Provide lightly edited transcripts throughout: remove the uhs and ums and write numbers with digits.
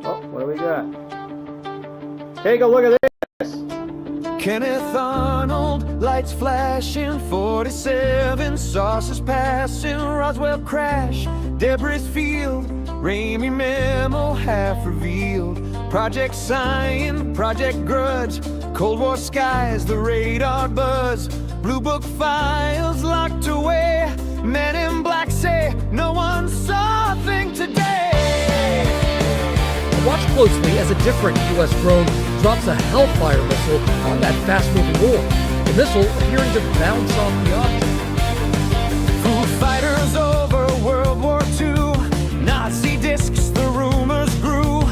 Oh, what do we got? Take a look at this. Kenneth Arnold, lights flashing, 47 saucers passing, Roswell crash, debris field, Ramey memo half revealed, Project Sign, Project Grudge, Cold War skies, the radar buzz, Blue Book files locked away, Men in Black say no one saw a thing today. Watch closely as a different U.S. drone drops a Hellfire missile on that fast-moving ore. The missile appearing to bounce off the object. Foo Fighters over World War II, Nazi discs, the rumors grew,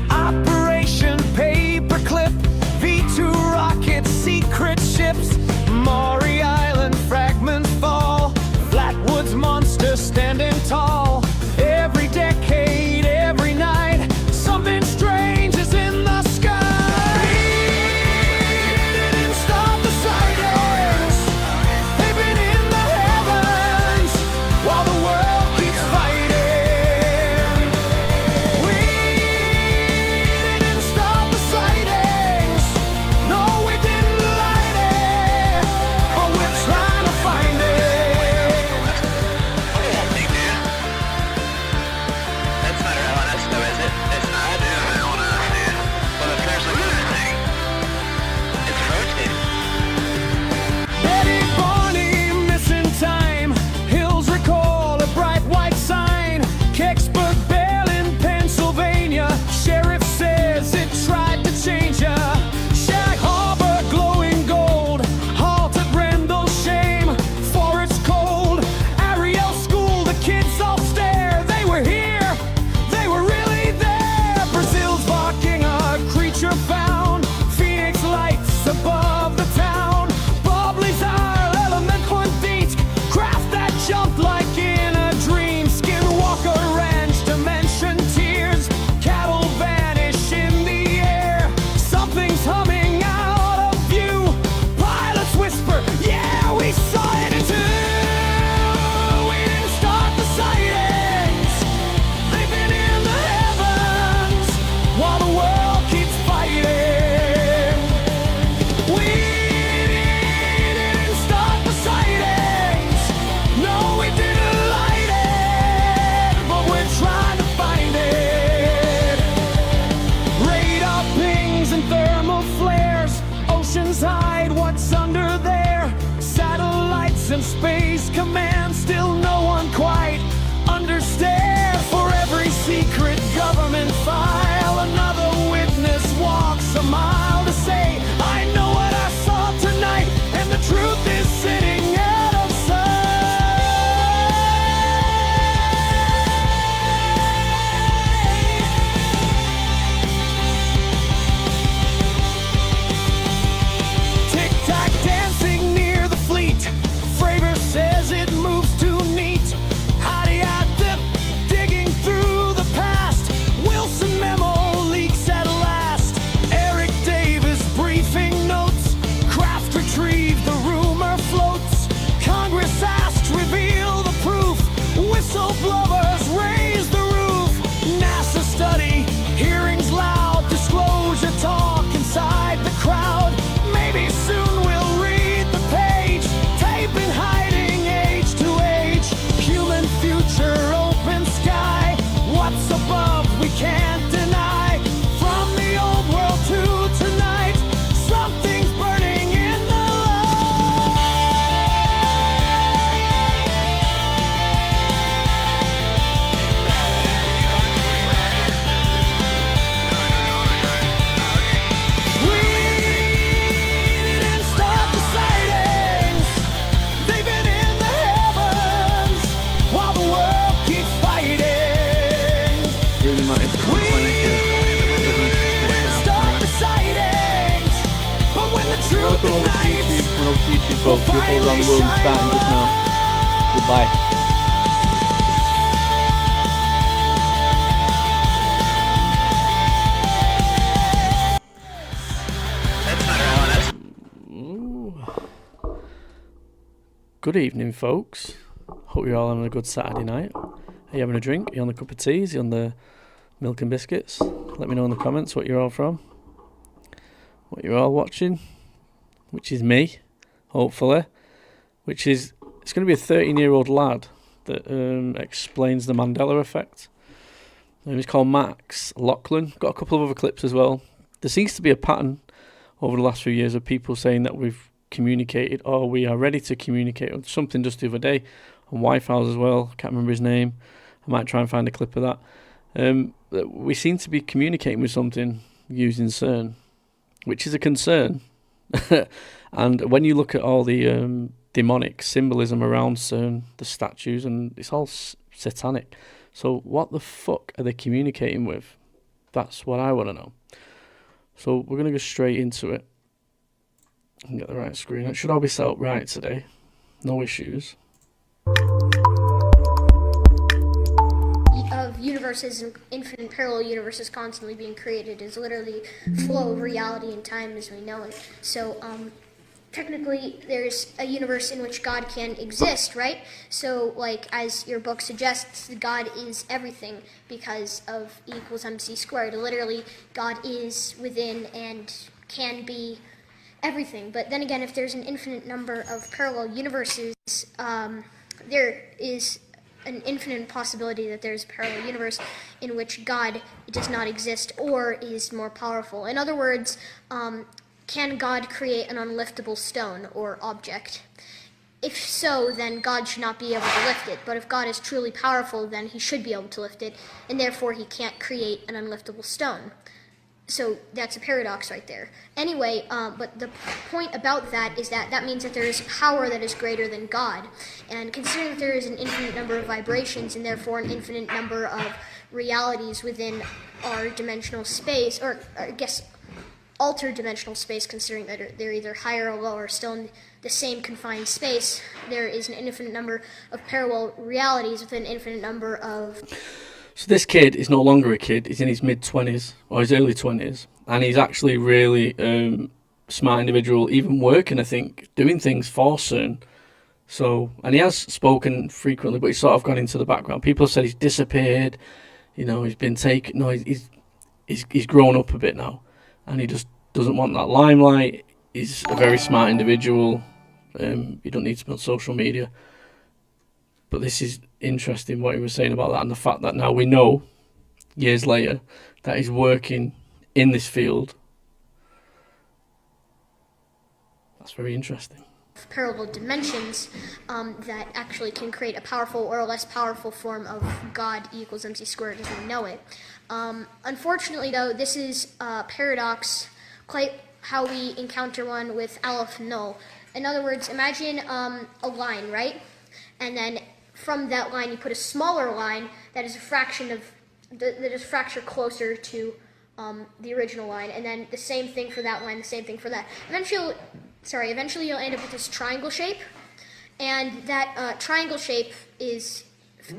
Operation Paperclip, V2 rockets, secret ships, Maury Island fragments fall, Flatwoods monster standing tall, every decade, every night, something strange is in the sky. We didn't stop the sightings. They've been in the heavens while the world keeps fighting. We didn't stop the sightings. No, we didn't light it, but we're trying to find it. That's not LNS though, is it? It's not. I do have LNS, dude. But it's actually rotating. It's rotating. Betty Barney missing time. Hills recall a bright white sign. Kecksburg Bell in Pennsylvania. Sheriff says it tried to change ya. Shag Harbor glowing gold. Halt at Rendlesham, for it's cold. Ariel School, the kids all stare. They were here, they were really there. Brazil's barking, a creature found. Phoenix lights above the town. Bobley's our element beat. Craft that jumped like in a dream. Skinwalker Ranch, dimension tears. Cattle vanish in the air. Something's humming out of view. Pilots whisper, yeah, we saw it too. We didn't start the sightings. They've been in the heavens while the world keeps fighting. We didn't start the sightings. No, we didn't light it, but we're trying to find it. Radar pings and thermal flares. Oceans hide what's under there. Satellites and space command. Still no one quite understands. For every secret government file, another witness walks a mile to say, I know what I saw tonight, and the truth is sitting out of sight. Tic-tac dancing near the fleet. Fravor says it moves too neat. Howdy out dip, digging through the past. Wilson memo leaks at last. Eric Davis briefing notes. Kraft retrieved, the rumor floats. Congress asked, reveal the proof. Whistleblowers raise the roof. NASA study, hearings loud. Disclosure talk inside the crowd. Maybe soon we'll read the page. Tape in hiding, age to age. Human future, open sky. What's above we can't deny. From the old world to tonight, something's burning in the light. We didn't start the sightings. They've been in the heavens while the world keeps fighting. Really might have We didn't start the sightings, but when the truth YouTube, ignites, when I was YouTube folks, you'll hold on the road starting just now. Goodbye. That's not LNS. Good evening, folks. Hope you're all having a good Saturday night. Are you having a drink? Are you on a cup of tea? Is you on the milk and biscuits. Let me know in the comments what you're all from, what you're all watching, which is me, hopefully, which is, it's going to be a 13-year-old lad that explains the Mandela Effect. He's called Max Laughlin. Got a couple of other clips as well. There seems to be a pattern over the last few years of people saying that we've communicated, or we are ready to communicate, or something just the other day on Wi-Fi as well. I can't remember his name. I might try and find a clip of that. We seem to be communicating with something using CERN, which is a concern. And when you look at all the demonic symbolism around CERN, the statues, and it's all satanic. So what the fuck are they communicating with? That's what I want to know. So we're going to go straight into it and get the right screen. It should all be set up right today. No issues. Of universes and infinite parallel universes constantly being created is literally flow of reality and time as we know it. So technically there's a universe in which God can exist, right? So like as your book suggests, God is everything because of E equals mc squared. Literally God is within and can be everything. But then again, if there's an infinite number of parallel universes, there is an infinite possibility that there's a parallel universe in which God does not exist or is more powerful. In other words, can God create an unliftable stone or object? If so, then God should not be able to lift it. But if God is truly powerful, then he should be able to lift it, and therefore he can't create an unliftable stone. So that's a paradox right there. Anyway, but the point about that is that that means that there is power that is greater than God. And considering that there is an infinite number of vibrations and therefore an infinite number of realities within our dimensional space, or I guess altered-dimensional space, considering that they're either higher or lower, still in the same confined space, there is an infinite number of parallel realities with an infinite number of... So this kid is no longer a kid. He's in his mid-20s, or his early 20s, and he's actually really smart individual, even working, I think, doing things for CERN. So, and he has spoken frequently, but he's sort of gone into the background. People have said he's disappeared, you know, he's been taken, no, he's grown up a bit now, and he just doesn't want that limelight. He's a very smart individual. You don't need to be on social media. But this is interesting what he was saying about that, and the fact that now we know, years later, that he's working in this field. That's very interesting. Parallel dimensions that actually can create a powerful or less powerful form of God equals mc squared as we know it. Unfortunately, though, this is a paradox, quite how we encounter one with Aleph Null. In other words, imagine a line, right? And then from that line, you put a smaller line that is a fraction of, that is a fraction closer to the original line, and then the same thing for that line, the same thing for that. Eventually you'll end up with this triangle shape, and that triangle shape is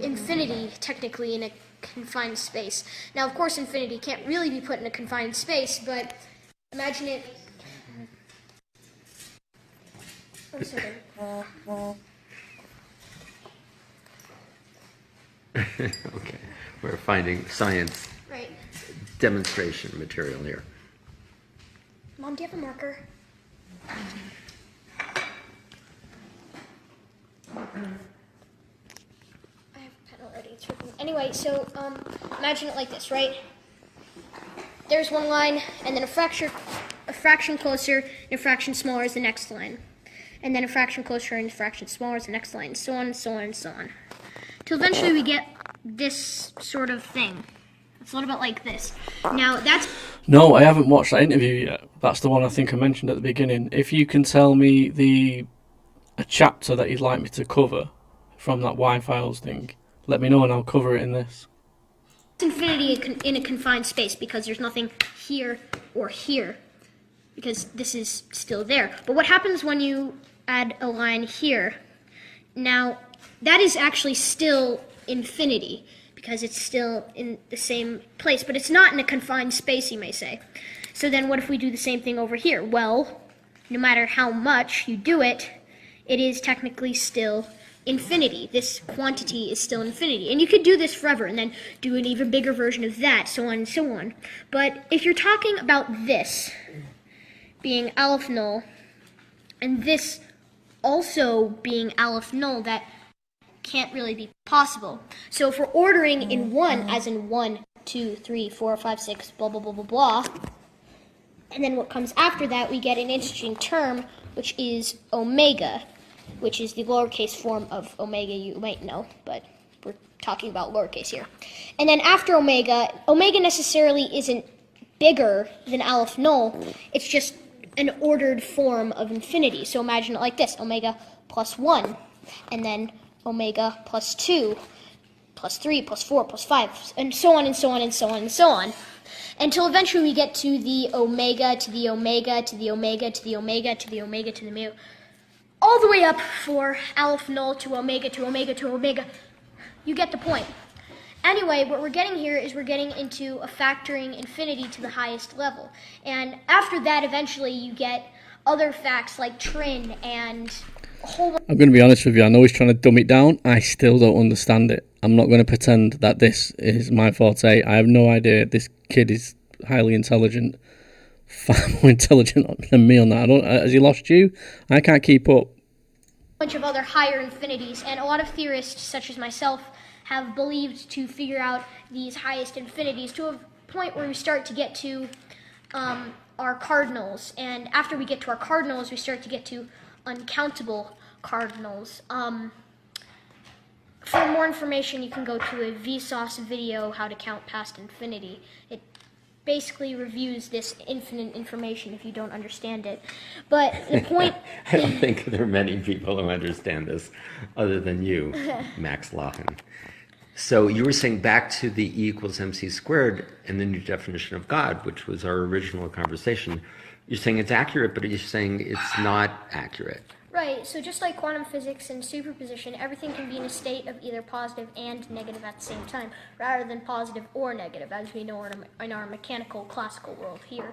infinity, technically, in a confined space. Now, of course, infinity can't really be put in a confined space, but imagine it... One second. Okay, we're finding science Right. demonstration material here. Mom, do you have a marker? I have a pen already. It's written. Anyway, so imagine it like this, right? There's one line, and then a fraction closer, and a fraction smaller is the next line. And then a fraction closer and a fraction smaller is the next line, so on and so on and so on. Till eventually we get this sort of thing. It's a little bit like this. Now, that's... No, I haven't watched that interview yet. That's the one I think I mentioned at the beginning. If you can tell me a chapter that you'd like me to cover from that Y-Files thing, let me know and I'll cover it in this. Infinity in a confined space because there's nothing here or here, because this is still there. But what happens when you add a line here? Now, that is actually still infinity, because it's still in the same place, but it's not in a confined space, you may say. So then what if we do the same thing over here? Well, no matter how much you do it, it is technically still infinity. This quantity is still infinity. And you could do this forever and then do an even bigger version of that, so on and so on. But if you're talking about this being Aleph null, and this also being Aleph null, that can't really be possible. So if we're ordering in 1, as in 1, 2, 3, 4, 5, 6, blah, blah, blah, blah, blah, and then what comes after that, we get an interesting term, which is omega, which is the lowercase form of omega, you might know, but we're talking about lowercase here. And then after omega, omega necessarily isn't bigger than Aleph null, it's just an ordered form of infinity. So imagine it like this, omega plus 1, and then omega plus 2, plus 3, plus 4, plus 5, and so on and so on and so on and so on, until eventually we get to the omega, to the omega, to the omega, to the omega, to the omega, to the omega, all the way up for Aleph null to omega, to omega, to omega. You get the point. Anyway, what we're getting here is we're getting into a factoring infinity to the highest level. And after that, eventually you get other facts like trin and a whole bunch. I'm going to be honest with you, I know he's trying to dumb it down. I still don't understand it. I'm not going to pretend that this is my forte. I have no idea. This kid is highly intelligent, far more intelligent than me on that. Has he lost you? I can't keep up. Bunch of other higher infinities, and a lot of theorists, such as myself, have believed to figure out these highest infinities to a point where we start to get to our cardinals, and after we get to our cardinals, we start to get to uncountable cardinals. For more information, you can go to a Vsauce video, How to Count Past Infinity. It basically reviews this infinite information if you don't understand it. But the point... I don't think there are many people who understand this other than you, Max Laughlin. So you were saying back to the E equals mc squared and the new definition of God, which was our original conversation. You're saying it's accurate, but you're saying it's not accurate. Right, so just like quantum physics and superposition, everything can be in a state of either positive and negative at the same time, rather than positive or negative, as we know in our mechanical classical world here.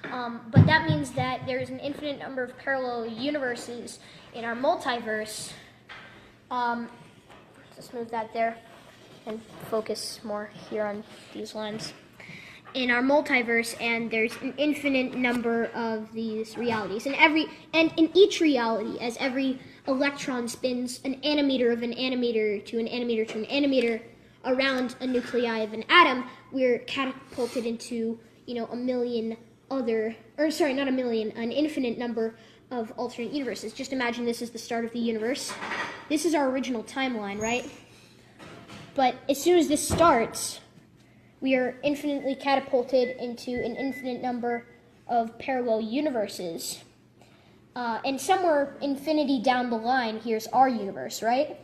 But that means that there is an infinite number of parallel universes in our multiverse. Let's move that there and focus more here on these lines. In our multiverse, and there's an infinite number of these realities, and in each reality, as every electron spins an antimeter of an antimeter to an antimeter to an antimeter around a nuclei of an atom, we're catapulted into, an infinite number of alternate universes. Just imagine this is the start of the universe. This is our original timeline, right? But as soon as this starts, we are infinitely catapulted into an infinite number of parallel universes. And somewhere infinity down the line, here's our universe, right?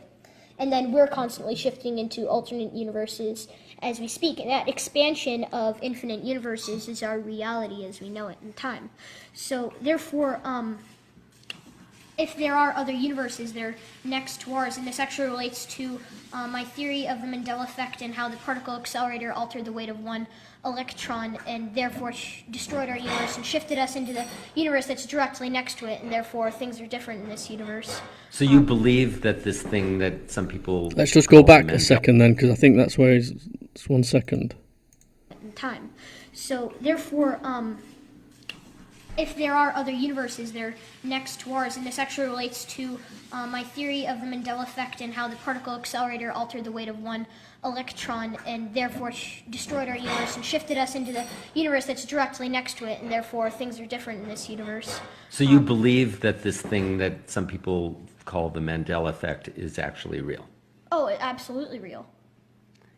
And then we're constantly shifting into alternate universes as we speak. And that expansion of infinite universes is our reality as we know it in time. So therefore, if there are other universes, they're next to ours, and this actually relates to my theory of the Mandela Effect and how the particle accelerator altered the weight of one electron and therefore destroyed our universe and shifted us into the universe that's directly next to it, and therefore things are different in this universe. So you believe that this thing that some people... Let's just go back a second then, because I think that's where it's 1 second. In time. So therefore, if there are other universes, they're next to ours, and this actually relates to my theory of the Mandela Effect and how the particle accelerator altered the weight of one electron and therefore destroyed our universe and shifted us into the universe that's directly next to it, and therefore things are different in this universe. So you believe that this thing that some people call the Mandela Effect is actually real? Oh, absolutely real.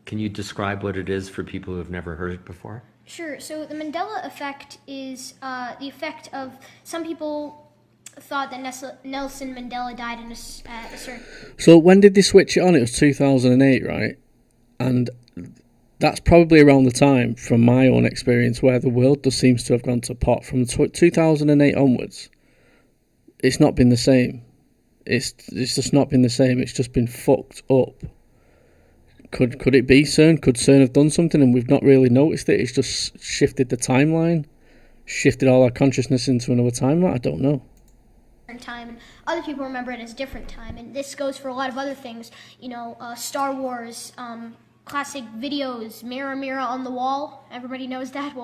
Can you describe what it is for people who have never heard it before? Sure. So the Mandela Effect is the effect of some people thought that Nelson Mandela died in a certain... So when did they switch it on? It was 2008, right? And that's probably around the time, from my own experience, where the world just seems to have gone to pot. From 2008 onwards, it's not been the same. It's just not been the same. It's just been fucked up. Could it be CERN? Could CERN have done something and we've not really noticed it? It's just shifted the timeline, shifted all our consciousness into another timeline. I don't know. Time, and other people remember it as a different time, and this goes for a lot of other things. Star Wars, classic videos, Mirror, Mirror on the Wall. Everybody knows that.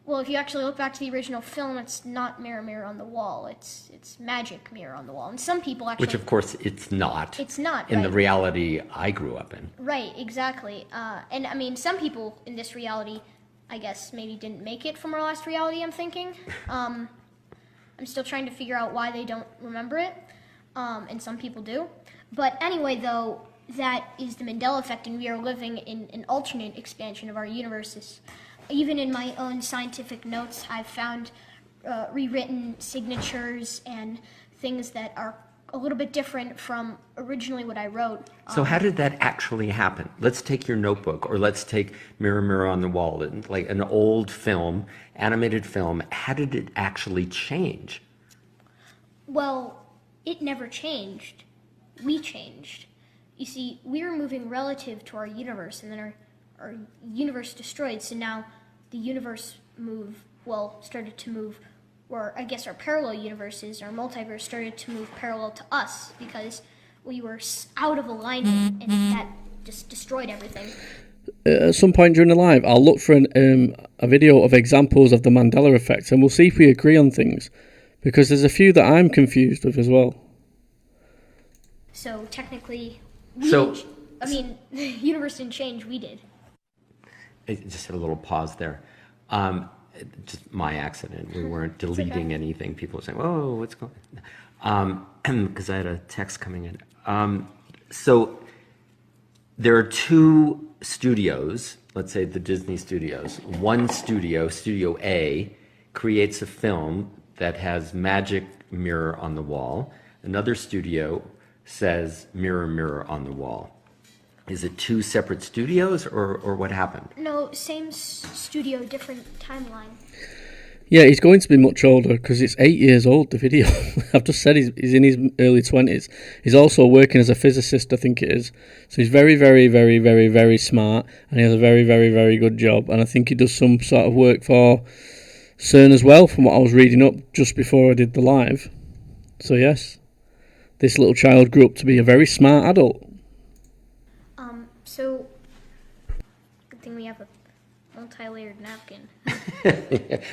Well, if you actually look back to the original film, it's not Mirror, Mirror on the Wall. It's Magic Mirror on the Wall. And some people actually... Which, of course, it's not. It's not, in right. the reality I grew up in. Right, exactly. And, I mean, some people in this reality, I guess, maybe didn't make it from our last reality, I'm thinking. I'm still trying to figure out why they don't remember it. And some people do. But anyway, though, that is the Mandela Effect, and we are living in an alternate expansion of our universes. Even in my own scientific notes, I've found rewritten signatures and things that are a little bit different from originally what I wrote. So how did that actually happen? Let's take your notebook, or let's take Mirror, Mirror on the Wall, like an old film, animated film. How did it actually change? Well, it never changed. We changed. You see, we were moving relative to our universe, and then our universe destroyed, so now the universe started to move, or I guess our parallel universes, our multiverse started to move parallel to us, because we were out of alignment, and that just destroyed everything. At some point during the live, I'll look for a video of examples of the Mandela Effect, and we'll see if we agree on things, because there's a few that I'm confused with as well. So technically, the universe didn't change, we did. I just had a little pause there. Just my accident. We weren't deleting anything. People were saying, "Oh, what's going on?" Because I had a text coming in. So there are two studios, let's say the Disney studios. One studio, Studio A, creates a film that has Magic Mirror on the Wall. Another studio says Mirror, Mirror on the Wall. Is it two separate studios, or what happened? No, same studio, different timeline. Yeah, he's going to be much older because it's 8 years old, the video. I've just said he's in his early 20s. He's also working as a physicist, I think it is. So he's very, very, very, very, very smart, and he has a very, very, very good job. And I think he does some sort of work for CERN as well, from what I was reading up just before I did the live. So yes, this little child grew up to be a very smart adult. So, good thing we have a multi-layered napkin.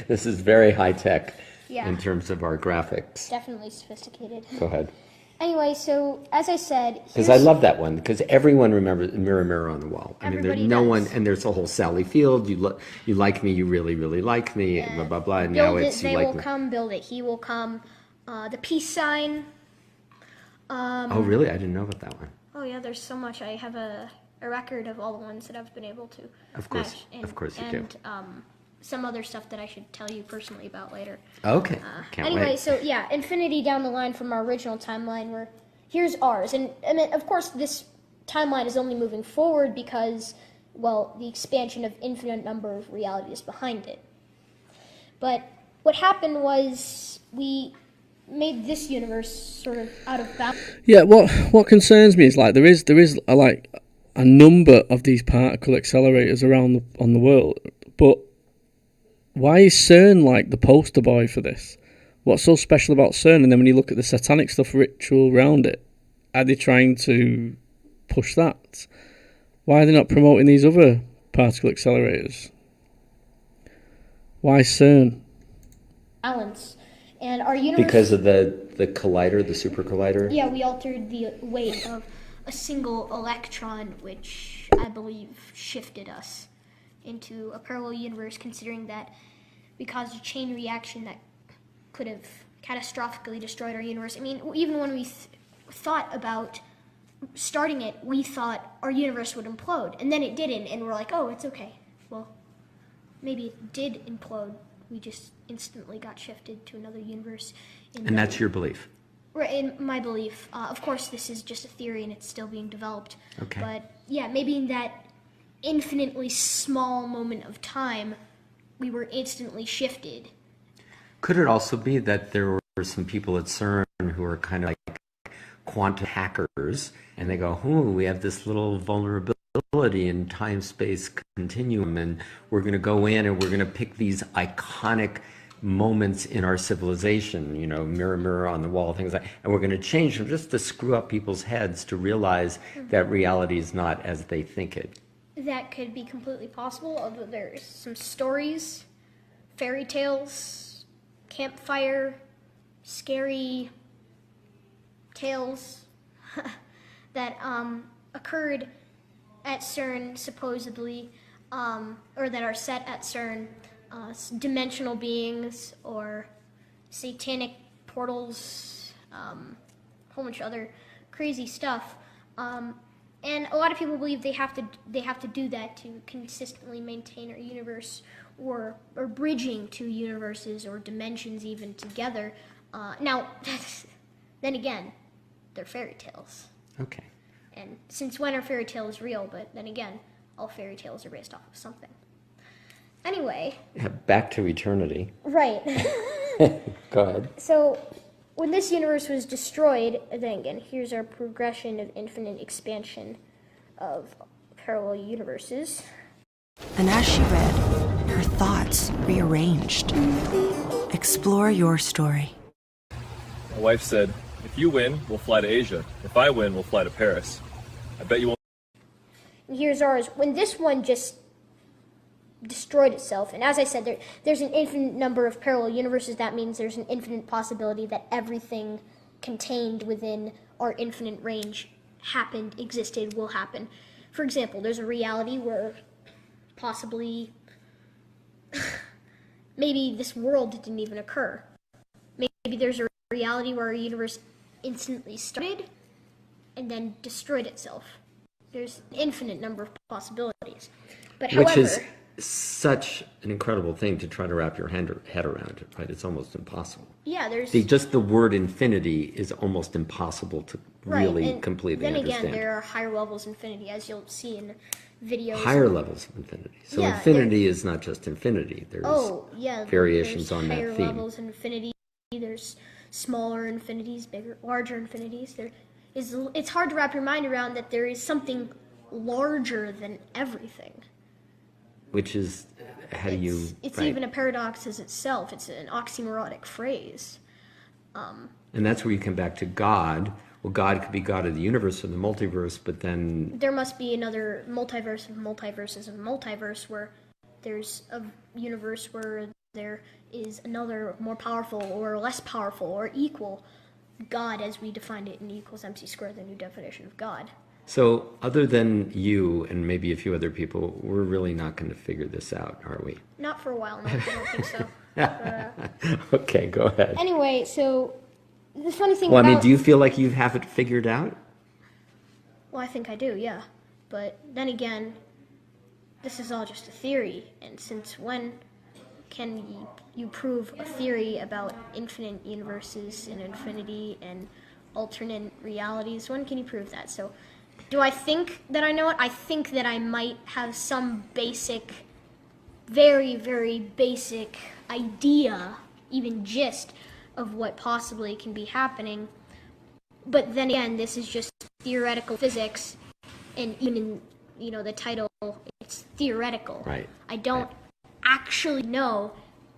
This is very high tech Yeah. in terms of our graphics. Definitely sophisticated. Go ahead. Anyway, so as I said, Because I love that one, because everyone remembers Mirror, Mirror on the Wall. I mean, Everybody there's no does. one, and there's a whole Sally Field. You like me, you really, really like me, blah blah blah. And now build it, it's you they like will me. come, build it, he will come. The peace sign. Oh, really? I didn't know about that one. Oh yeah, there's so much. I have a record of all the ones that I've been able to Of course, match. And, of course you do. And some other stuff that I should tell you personally about later. Okay, can't Anyway, wait. so yeah, infinity down the line from our original timeline, here's ours. And then, of course, this timeline is only moving forward because, well, the expansion of infinite number of realities behind it. But what happened was we made this universe sort of out of balance. Yeah, what concerns me is like there is a number of these particle accelerators around on the world, but why is CERN like the poster boy for this? What's so special about CERN? And then when you look at the satanic stuff ritual around it, are they trying to push that? Why are they not promoting these other particle accelerators? Why CERN? Balance. And our universe... Because of the collider, the super collider? Yeah, we altered the weight of a single electron, which I believe shifted us into a parallel universe, considering that we caused a chain reaction that could have catastrophically destroyed our universe. I mean, even when we thought about starting it, we thought our universe would implode, and then it didn't, and we're like, oh, it's okay. Well, maybe it did implode. We just instantly got shifted to another universe. And that's your belief? Right, in my belief. Of course, this is just a theory, and it's still being developed. Okay. But, yeah, maybe in that infinitely small moment of time, we were instantly shifted. Could it also be that there were some people at CERN who are kind of like quantum hackers, and they go, we have this little vulnerability in time-space continuum, and we're going to go in and we're going to pick these iconic moments in our civilization, you know, mirror, mirror on the wall, things like, and we're going to change them just to screw up people's heads to realize that reality is not as they think it. That could be completely possible, although there's some stories, fairy tales, campfire, scary tales that occurred at CERN, supposedly, or that are set at CERN. Dimensional beings or satanic portals, a whole bunch of other crazy stuff, and a lot of people believe they have to do that to consistently maintain our universe, or bridging two universes or dimensions even together. Now, then again, they're fairy tales. Okay. And since when are fairy tales real? But then again, all fairy tales are based off of something. Anyway. Yeah, back to eternity. Right. Go ahead. So, when this universe was destroyed, then again, here's our progression of infinite expansion of parallel universes. And as she read, her thoughts rearranged. Explore your story. My wife said, if you win, we'll fly to Asia. If I win, we'll fly to Paris. I bet you won't. And here's ours. When this one just destroyed itself, and as I said, there's an infinite number of parallel universes. That means there's an infinite possibility that everything contained within our infinite range happened, existed, will happen. For example, there's a reality where possibly maybe this world didn't even occur. Maybe there's a reality where our universe instantly started and then destroyed itself. There's an infinite number of possibilities. But however, which is such an incredible thing to try to wrap your head around, right? It's almost impossible. yeah, there's Just the word infinity is almost impossible to really and completely then understand. again, there are higher levels of infinity, as you'll see in videos. Higher levels of infinity. So Yeah, infinity is not just infinity. There's variations there's on that higher theme. levels of infinity. There's smaller infinities, bigger, larger infinities. It's hard to wrap your mind around that there is something larger than everything. Which is, how do you... It's right. even a paradox as itself. It's an oxymoronic phrase. And that's where you come back to God. Well, God could be God of the universe or the multiverse, but then... There must be another multiverse of multiverses of multiverse where there's a universe where there is another more powerful or less powerful or equal God as we defined it in E = MC squared, the new definition of God. So other than you and maybe a few other people, we're really not going to figure this out, are we? Not for a while, no, I don't think so. But, Okay, go ahead. anyway, so the funny thing Well, I about... mean, do you feel like you have it figured out? Well, I think I do, yeah. But then again, this is all just a theory, and since when can you prove a theory about infinite universes and infinity and alternate realities? When can you prove that? So, do I think that I know it? I think that I might have some basic, very, very basic idea, even gist, of what possibly can be happening. But then again, this is just theoretical physics, and even in, the title, it's theoretical. Right. I don't actually know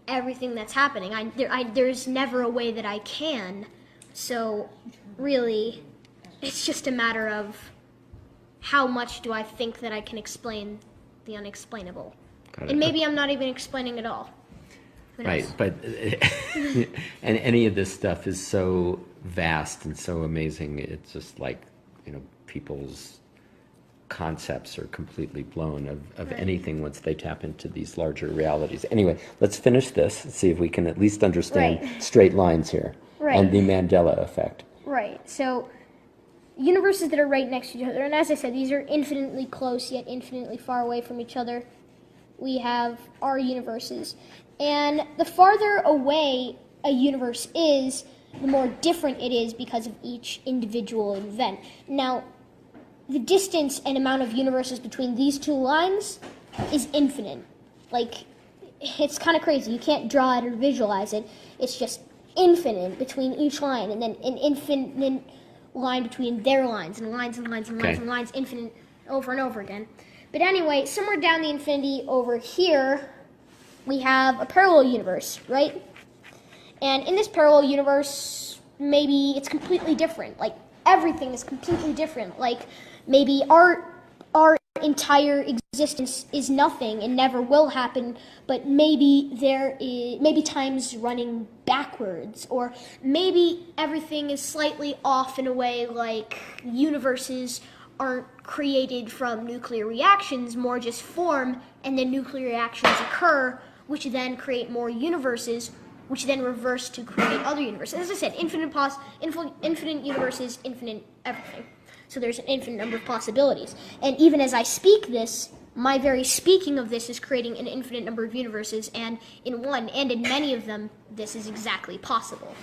everything that's happening. There's never a way that I can. So, really, it's just a matter of how much do I think that I can explain the unexplainable. Got it. And maybe I'm not even explaining at all. Who knows? Right, but and any of this stuff is so vast and so amazing. It's just like, people's concepts are completely blown of Right. anything once they tap into these larger realities. Anyway, let's finish this and see if we can at least understand Right. straight lines here Right. and the Mandela effect. Right, so universes that are right next to each other, and as I said, these are infinitely close yet infinitely far away from each other. We have our universes. And the farther away a universe is, the more different it is because of each individual event. Now, the distance and amount of universes between these two lines is infinite. Like, it's kind of crazy. You can't draw it or visualize it. It's just infinite between each line, and then an infinite line between their lines, and lines and lines and lines Okay. and lines, infinite over and over again. But anyway, somewhere down the infinity over here, we have a parallel universe, right? And in this parallel universe, maybe it's completely different. Like, everything is completely different. Like, maybe our entire existence is nothing and never will happen, but maybe time's running backwards, or maybe everything is slightly off in a way, like universes aren't created from nuclear reactions, more just form, and then nuclear reactions occur, which then create more universes, which then reverse to create other universes. As I said, infinite universes, infinite everything. So there's an infinite number of possibilities. And even as I speak this, my very speaking of this is creating an infinite number of universes, and in one, and in many of them, this is exactly possible.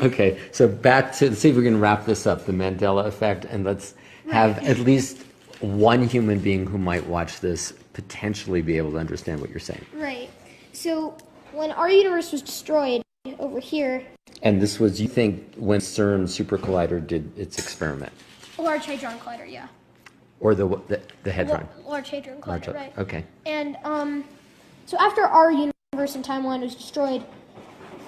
Okay, so back to, see if we can wrap this up, the Mandela Effect, and let's have at least one human being who might watch this potentially be able to understand what you're saying. Right. So when our universe was destroyed over here, and this was, you think, when CERN Super Collider did its experiment? Large Hadron Collider, yeah. Or the Hadron? Large Hadron Collider, right. Okay. And so after our universe and timeline was destroyed,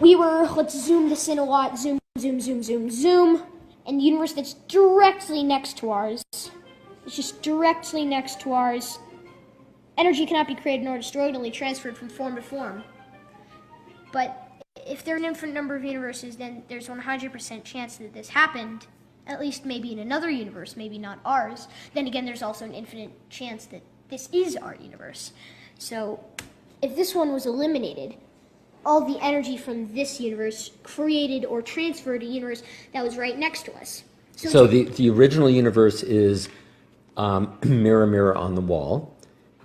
we were, let's zoom this in a lot, zoom, zoom, zoom, zoom, zoom, and the universe that's directly next to ours, it's just directly next to ours, energy cannot be created nor destroyed, only transferred from form to form. But if there are an infinite number of universes, then there's 100% chance that this happened, at least maybe in another universe, maybe not ours. Then again, there's also an infinite chance that this is our universe. So if this one was eliminated, all the energy from this universe created or transferred a universe that was right next to us. So the original universe is mirror, mirror on the wall.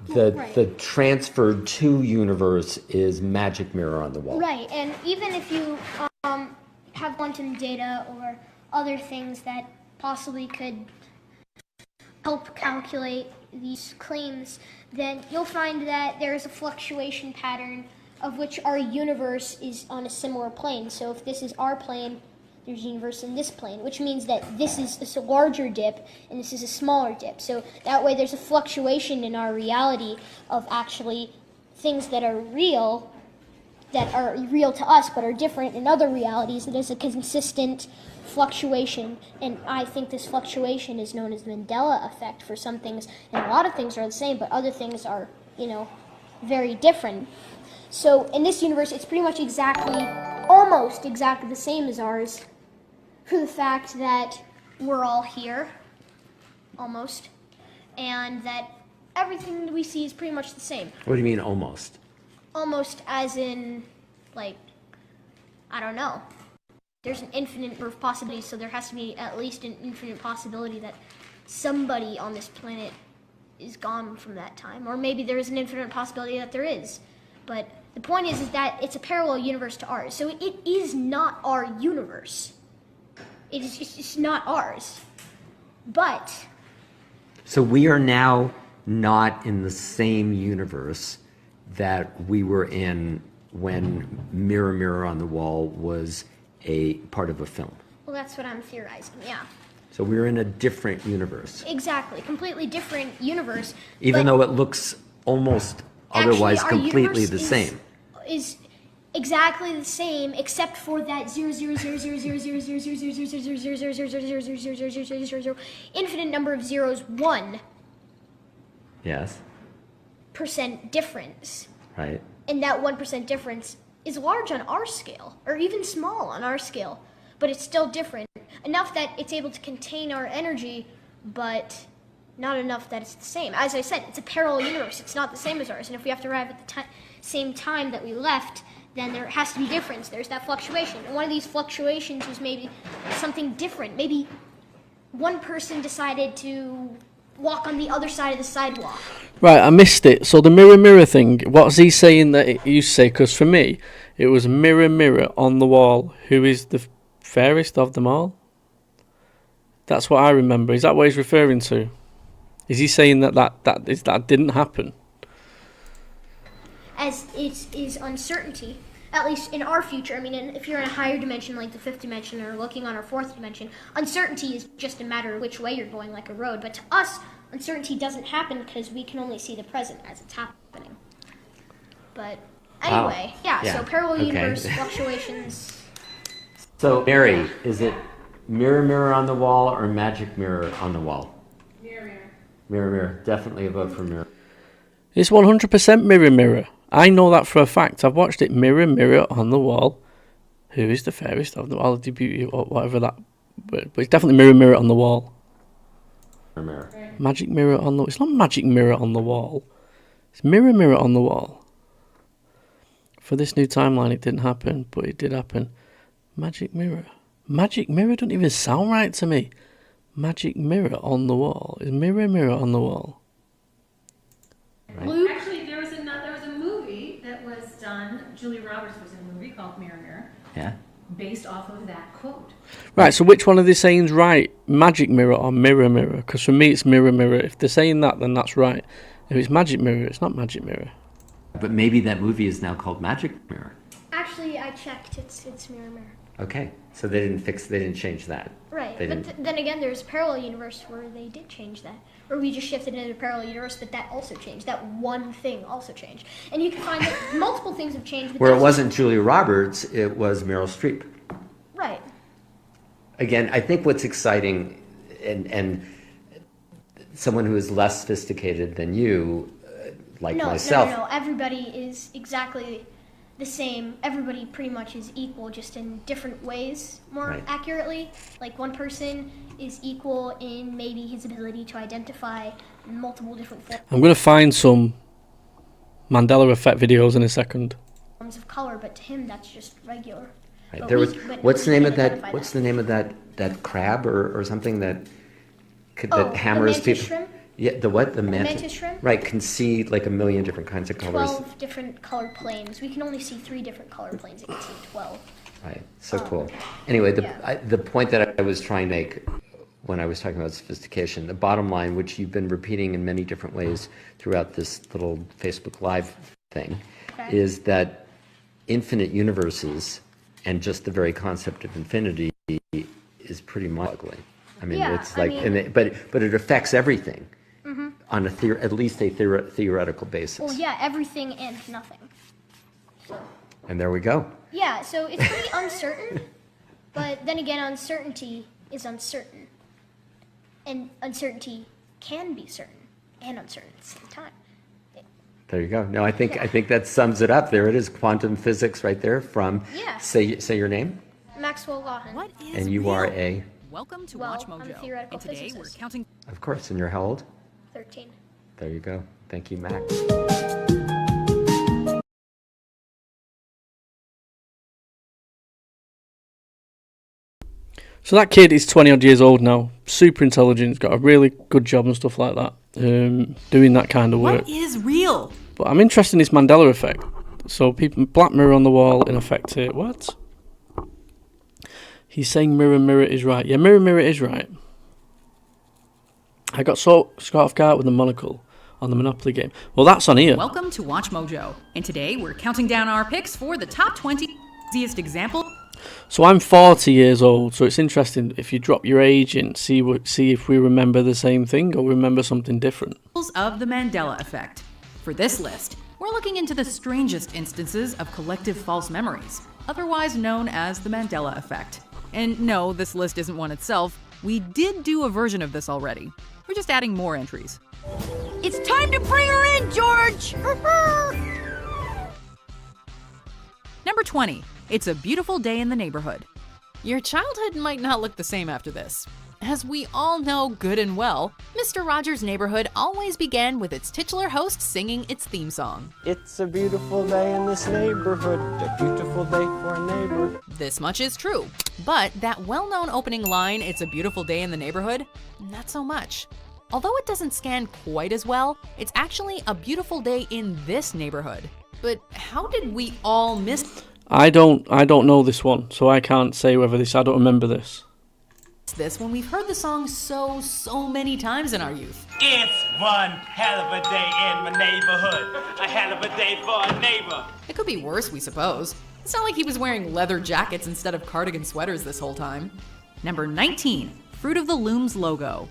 The transferred to universe is magic mirror on the wall. Right, and even if you have quantum data or other things that possibly could help calculate these claims, then you'll find that there is a fluctuation pattern of which our universe is on a similar plane. So if this is our plane, there's a universe in this plane, which means that this is a larger dip and this is a smaller dip. So that way there's a fluctuation in our reality of actually things that are real to us but are different in other realities. There's a consistent fluctuation, and I think this fluctuation is known as the Mandela Effect for some things, and a lot of things are the same, but other things are, very different. So in this universe, it's pretty much almost exactly the same as ours, for the fact that we're all here, almost, and that everything that we see is pretty much the same. What do you mean almost? Almost as in, I don't know. There's an infinite number of possibilities, so there has to be at least an infinite possibility that somebody on this planet is gone from that time. Or maybe there is an infinite possibility that there is. But the point is that it's a parallel universe to ours. So it is not our universe. It's not ours. But... So we are now not in the same universe that we were in when Mirror, Mirror on the Wall was a part of a film. Well, that's what I'm theorizing, yeah. So we're in a different universe. Exactly, completely different universe. Even though it looks almost otherwise completely the same. Is exactly the same, except for that 0.000000000000000000000000000 infinite number of zeros, 1%. Yes. Difference. Right. And that 1% difference is large on our scale, or even small on our scale, but it's still different. Enough that it's able to contain our energy, but not enough that it's the same. As I said, it's a parallel universe. It's not the same as ours. And if we have to arrive at the same time that we left, then there has to be difference. There's that fluctuation. And one of these fluctuations was maybe something different. Maybe one person decided to walk on the other side of the sidewalk. Right, I missed it. So the mirror, mirror thing, what's he saying that it used to say? Because for me, it was mirror, mirror on the wall. Who is the fairest of them all? That's what I remember. Is that what he's referring to? Is he saying that didn't happen? As it is uncertainty, at least in our future. I mean, if you're in a higher dimension like the fifth dimension or looking on our fourth dimension, uncertainty is just a matter of which way you're going, like a road. But to us, uncertainty doesn't happen because we can only see the present as it's happening. But Anyway, Yeah, so parallel okay. universe fluctuations. So, Mary, is it mirror, mirror on the wall or magic mirror on the wall? Mirror, mirror. Mirror, mirror. Definitely a vote for mirror. It's 100% mirror, mirror. I know that for a fact. I've watched it. Mirror, mirror on the wall. Who is the fairest of them all? The beauty or whatever that. But it's definitely mirror, mirror on the wall. Mirror. Right. Magic mirror on the. It's not magic mirror on the wall. It's mirror, mirror on the wall. For this new timeline, it didn't happen, but it did happen. Magic mirror. Magic mirror doesn't even sound right to me. Magic mirror on the wall. Is mirror, mirror on the wall. Right. Actually, there was a movie that was done. Julia Roberts was in a movie called Mirror, Mirror, Yeah. based off of that quote. Right, so which one of these sayings right? Magic mirror or mirror, mirror? Because for me, it's mirror, mirror. If they're saying that, then that's right. If it's magic mirror, it's not magic mirror. But maybe that movie is now called Magic Mirror. Actually, I checked. It's mirror, mirror. Okay, so they didn't change that. Right, They but didn't. then again, there's a parallel universe where they did change that. Or we just shifted into a parallel universe, but that also changed. That one thing also changed. And you can find that multiple things have changed. But Where it that's- wasn't Julia Roberts, it was Meryl Streep. Right. Again, I think what's exciting, and someone who is less sophisticated than you, like myself. No. Everybody is exactly the same. Everybody pretty much is equal, just in different ways, more Right. accurately. Like one person is equal in maybe his ability to identify multiple different I'm going to find some Mandela Effect videos in a second. forms of color, but to him that's just regular. Right. But There we- was. but What's the we name can of that? identify What's the name of that crab or something that Oh, that hammers the mantis people? shrimp? Yeah, the what? The mantis shrimp? Right, can see like a million different kinds of colors. 12 different color planes. We can only see 3 different color planes. It can see 12. Right, so cool. Anyway, yeah. the point that I was trying to make when I was talking about sophistication, the bottom line, which you've been repeating in many different ways throughout this little Facebook Live thing, Okay. is that infinite universes and just the very concept of infinity is pretty mind-boggling. I mean, Yeah, it's I like, mean- but it affects everything on at least a theoretical basis. Well, yeah, everything and nothing. So, And there we go. yeah, so it's pretty uncertain, but then again, uncertainty is uncertain. And uncertainty can be certain and uncertain at the same time. There you go. No, I think that sums it up. There it is, quantum physics right there from, Yeah. say your name, Max Laughlin. What is and you real? are a, Welcome to Well, Watch I'm a Mojo. theoretical And today we're physicist. counting of course, and you're how old? 13. There you go. Thank you, Max. So that kid is 20 odd years old now, super intelligent, got a really good job and stuff like that, doing that kind of work. What is real? But I'm interested in this Mandela Effect. So people, black mirror on the wall in effect here. What? He's saying mirror, mirror is right. Yeah, mirror, mirror is right. I got so caught off guard with the monocle on the Monopoly game. Well, that's on here. Welcome to Watch Mojo. And today we're counting down our picks for the top 20 easiest examples So I'm 40 years old, so it's interesting if you drop your age and see if we remember the same thing or remember something different. of the Mandela Effect. For this list, we're looking into the strangest instances of collective false memories, otherwise known as the Mandela Effect. And no, this list isn't one itself. We did do a version of this already. We're just adding more entries. It's time to bring her in, George! Number 20. It's a beautiful day in the neighborhood. Your childhood might not look the same after this. As we all know good and well, Mr. Rogers' Neighborhood always began with its titular host singing its theme song. It's a beautiful day in this neighborhood, a beautiful day for a neighbor. This much is true, but that well-known opening line, "It's a beautiful day in the neighborhood," not so much. Although it doesn't scan quite as well, it's actually a beautiful day in this neighborhood. But how did we all miss I don't know this one, so I can't say whether I don't remember this. this when we've heard the song so many times in our youth? It's one hell of a day in my neighborhood. A hell of a day for a neighbor. It could be worse, we suppose. It's not like he was wearing leather jackets instead of cardigan sweaters this whole time. Number 19, Fruit of the Loom's logo.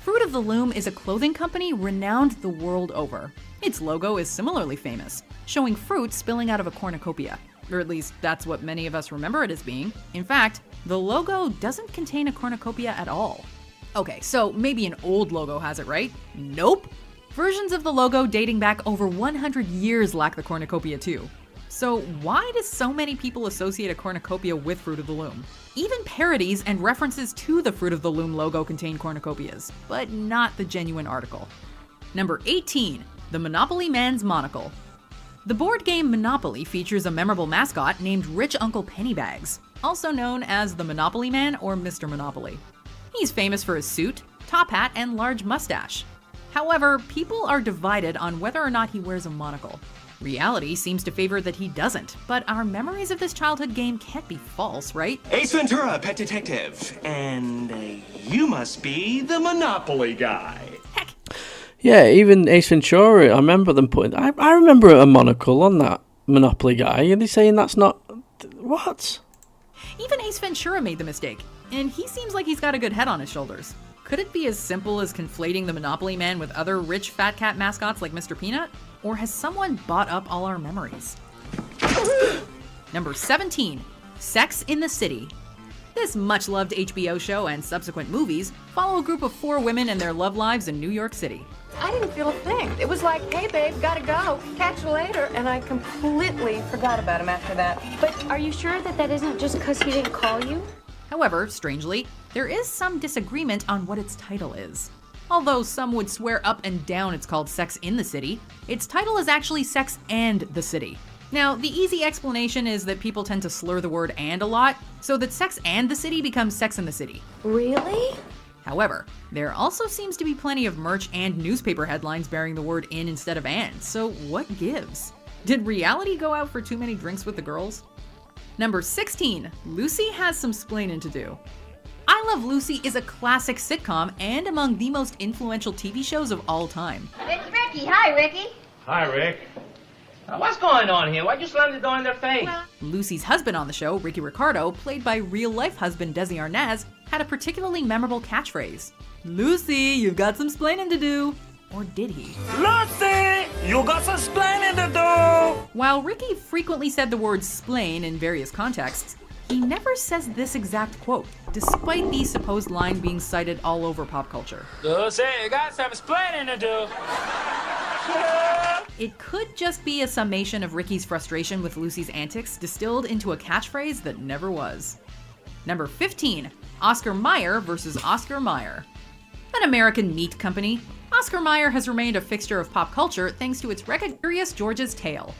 Fruit of the Loom is a clothing company renowned the world over. Its logo is similarly famous, showing fruit spilling out of a cornucopia. Or at least that's what many of us remember it as being. In fact, the logo doesn't contain a cornucopia at all. Okay, so maybe an old logo has it, right? Nope! Versions of the logo dating back over 100 years lack the cornucopia too. So why do so many people associate a cornucopia with Fruit of the Loom? Even parodies and references to the Fruit of the Loom logo contain cornucopias, but not the genuine article. Number 18, the Monopoly Man's Monocle. The board game Monopoly features a memorable mascot named Rich Uncle Pennybags, also known as the Monopoly Man or Mr. Monopoly. He's famous for his suit, top hat, and large mustache. However, people are divided on whether or not he wears a monocle. Reality seems to favor that he doesn't, but our memories of this childhood game can't be false, right? Ace Ventura, Pet Detective. And you must be the Monopoly guy. Yeah, even Ace Ventura, I remember them putting... I remember a monocle on that Monopoly guy, and they're saying that's not... What? Even Ace Ventura made the mistake, and he seems like he's got a good head on his shoulders. Could it be as simple as conflating the Monopoly Man with other rich fat cat mascots like Mr. Peanut? Or has someone bought up all our memories? Number 17, Sex in the City. This much-loved HBO show and subsequent movies follow a group of 4 women and their love lives in New York City. I didn't feel a thing. It was like, hey babe, gotta go, catch you later, and I completely forgot about him after that. But are you sure that that isn't just because he didn't call you? However, strangely, there is some disagreement on what its title is. Although some would swear up and down it's called Sex in the City, its title is actually Sex and the City. Now, the easy explanation is that people tend to slur the word "and" a lot, so that Sex and the City becomes Sex in the City. Really? However, there also seems to be plenty of merch and newspaper headlines bearing the word "in" instead of "and", so what gives? Did reality go out for too many drinks with the girls? Number 16, Lucy Has Some Splainin' to Do. I Love Lucy is a classic sitcom and among the most influential TV shows of all time. It's Ricky. Hi, Ricky. Hi, Rick. What's going on here? Why'd you slam the door in their face? Lucy's husband on the show, Ricky Ricardo, played by real-life husband Desi Arnaz, had a particularly memorable catchphrase. Lucy, you've got some splainin' to do. Or did he? Lucy, you got some splaining to do! While Ricky frequently said the word splain in various contexts, he never says this exact quote, despite the supposed line being cited all over pop culture. Lucy, you got some splaining to do. It could just be a summation of Ricky's frustration with Lucy's antics distilled into a catchphrase that never was. Number 15, Oscar Mayer versus Oscar Mayer. An American meat company, Oscar Mayer has remained a fixture of pop culture thanks to its record Curious George's Tale.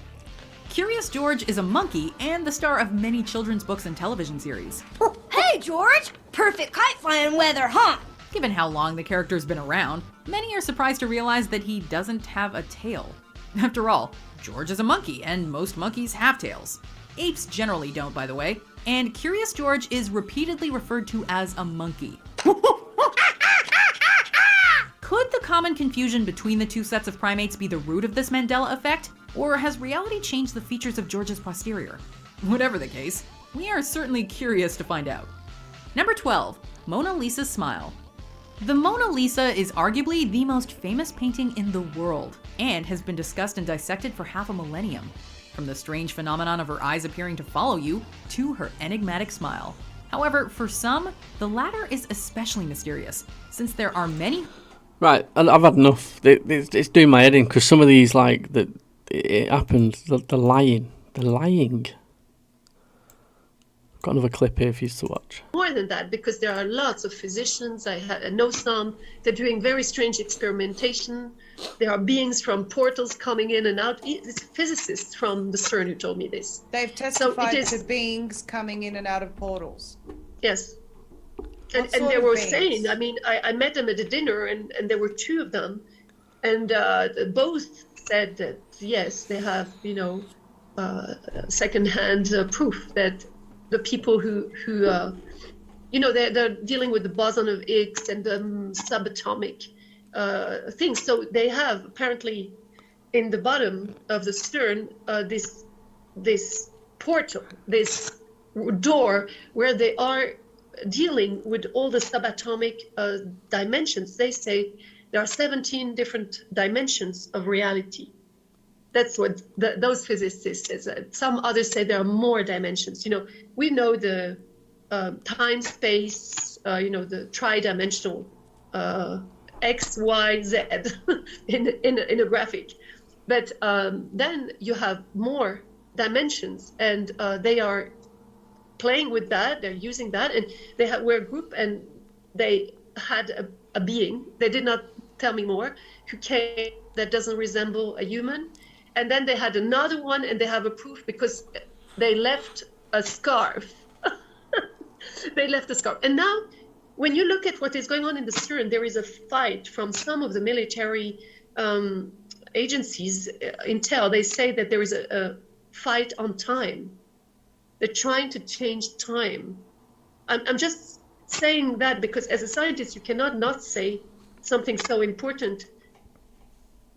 Curious George is a monkey and the star of many children's books and television series. Hey, George. Perfect kite flying weather, huh? Given how long the character's been around, many are surprised to realize that he doesn't have a tail. After all, George is a monkey, and most monkeys have tails. Apes generally don't, by the way, and Curious George is repeatedly referred to as a monkey. Could the common confusion between the two sets of primates be the root of this Mandela effect? Or has reality changed the features of George's posterior? Whatever the case, we are certainly curious to find out. Number 12, Mona Lisa's Smile. The Mona Lisa is arguably the most famous painting in the world, and has been discussed and dissected for half a millennium. From the strange phenomenon of her eyes appearing to follow you, to her enigmatic smile. However, for some, the latter is especially mysterious, since there are many... Right, and I've had enough. It's doing my head in, because some of these, like, it happened, the lying. Got another clip here for you to watch. More than that, because there are lots of physicians, I know some, they're doing very strange experimentation. There are beings from portals coming in and out. It's physicists from the CERN who told me this. They've testified to beings coming in and out of portals. Yes. And they were saying, I mean, I met them at a dinner, and there were 2 of them, and both said that, yes, they have, secondhand proof that the people who they're dealing with the boson of Higgs and the subatomic things. So they have apparently in the bottom of the CERN this portal, this door where they are dealing with all the subatomic dimensions. They say there are 17 different dimensions of reality. That's what those physicists say. Some others say there are more dimensions. We know the time, space, the tri-dimensional X, Y, Z in a graphic. But then you have more dimensions, and they are playing with that. They're using that, and we're a group, and they had a being. They did not tell me more, who came that doesn't resemble a human. And then they had another one, and they have a proof because they left a scarf. They left a scarf. And now, when you look at what is going on in the CERN, there is a fight from some of the military agencies, Intel. They say that there is a fight on time. They're trying to change time. I'm just saying that because as a scientist, you cannot not say something so important.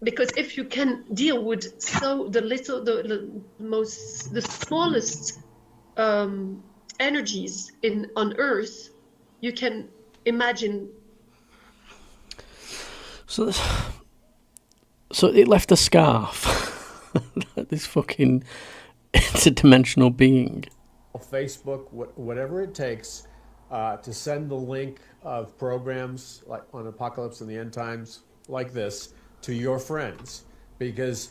Because if you can deal with the smallest energies on Earth, you can imagine. So it left a scarf. This fucking interdimensional being. Facebook, whatever it takes to send the link of programs like on Apocalypse and the End Times like this to your friends, because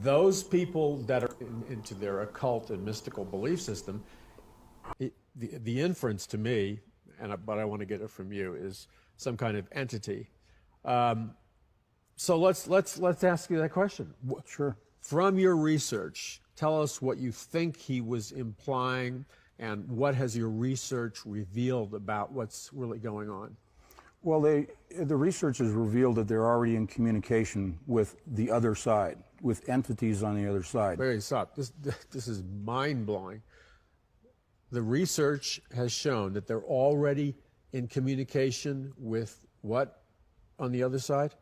those people that are into their occult and mystical belief system, the inference to me, but I want to get it from you, is some kind of entity. So let's ask you that question. Sure. From your research, tell us what you think he was implying, and what has your research revealed about what's really going on? Well, the research has revealed that they're already in communication with the other side, with entities on the other side. Wait, stop. This is mind-blowing. The research has shown that they're already in communication with what on the other side?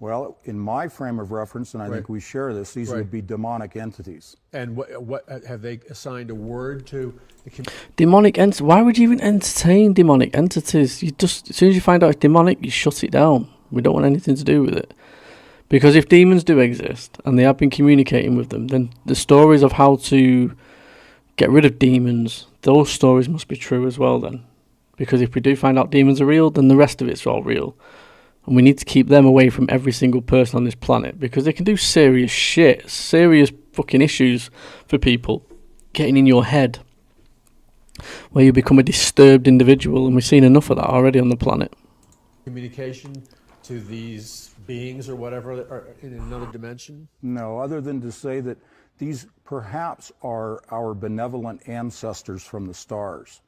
Well, in my frame of reference, and I think we share this, these would be demonic entities. And what have they assigned a word to? Demonic entities? Why would you even entertain demonic entities? As soon as you find out it's demonic, you shut it down. We don't want anything to do with it. Because if demons do exist, and they have been communicating with them, then the stories of how to get rid of demons, those stories must be true as well then. Because if we do find out demons are real, then the rest of it's all real. And we need to keep them away from every single person on this planet, because they can do serious shit, serious fucking issues for people, getting in your head, where you become a disturbed individual, and we've seen enough of that already on the planet. Communication to these beings or whatever are in another dimension? No, other than to say that these perhaps are our benevolent ancestors from the stars,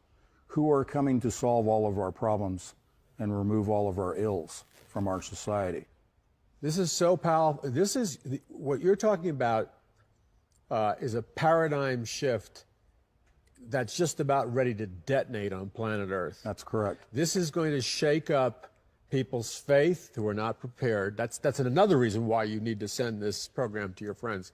who are coming to solve all of our problems and remove all of our ills from our society. This is so powerful. This is what you're talking about is a paradigm shift that's just about ready to detonate on planet Earth. That's correct. This is going to shake up people's faith who are not prepared. That's another reason why you need to send this program to your friends.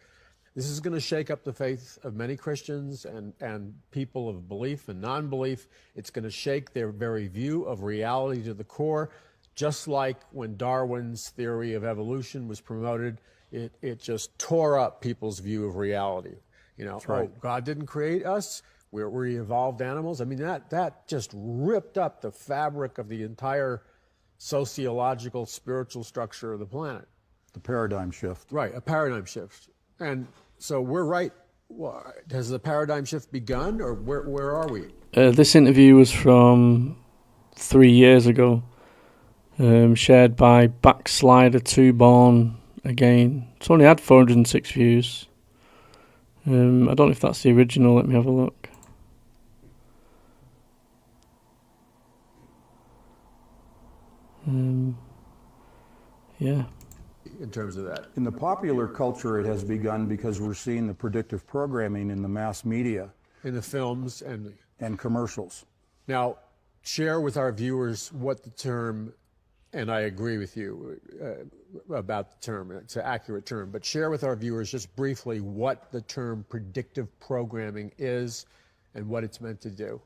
This is going to shake up the faith of many Christians and people of belief and non-belief. It's going to shake their very view of reality to the core. Just like when Darwin's theory of evolution was promoted, it just tore up people's view of reality. That's right. Oh, God didn't create us. We're evolved animals. I mean, that just ripped up the fabric of the entire sociological, spiritual structure of the planet. The paradigm shift. Right, a paradigm shift. And so we're right. Has the paradigm shift begun, or where are we? This interview was from 3 years ago. Shared by Backslider 2 Born again. It's only had 406 views. I don't know if that's the original. Let me have a look. Yeah. In terms of that. In the popular culture, it has begun because we're seeing the predictive programming in the mass media. In the films and commercials. Now, share with our viewers what the term, and I agree with you about the term, it's an accurate term, but share with our viewers just briefly what the term predictive programming is and what it's meant to do.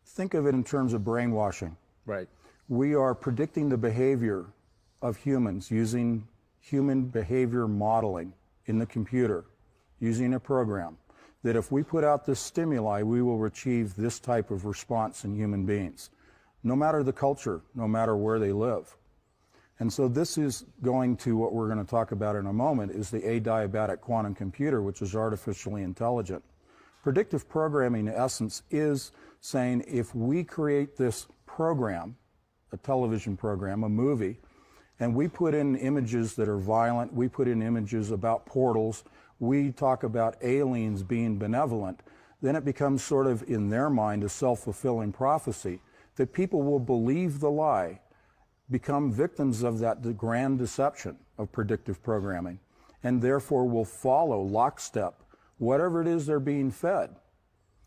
Think of it in terms of brainwashing. Right. We are predicting the behavior of humans using human behavior modeling in the computer using a program that if we put out this stimuli, we will achieve this type of response in human beings, no matter the culture, no matter where they live. And so this is going to what we're going to talk about in a moment, is the adiabatic quantum computer, which is artificially intelligent. Predictive programming, in essence, is saying if we create this program, a television program, a movie, and we put in images that are violent, we put in images about portals, we talk about aliens being benevolent, then it becomes sort of, in their mind, a self-fulfilling prophecy that people will believe the lie, become victims of that grand deception of predictive programming, and therefore will follow lockstep whatever it is they're being fed,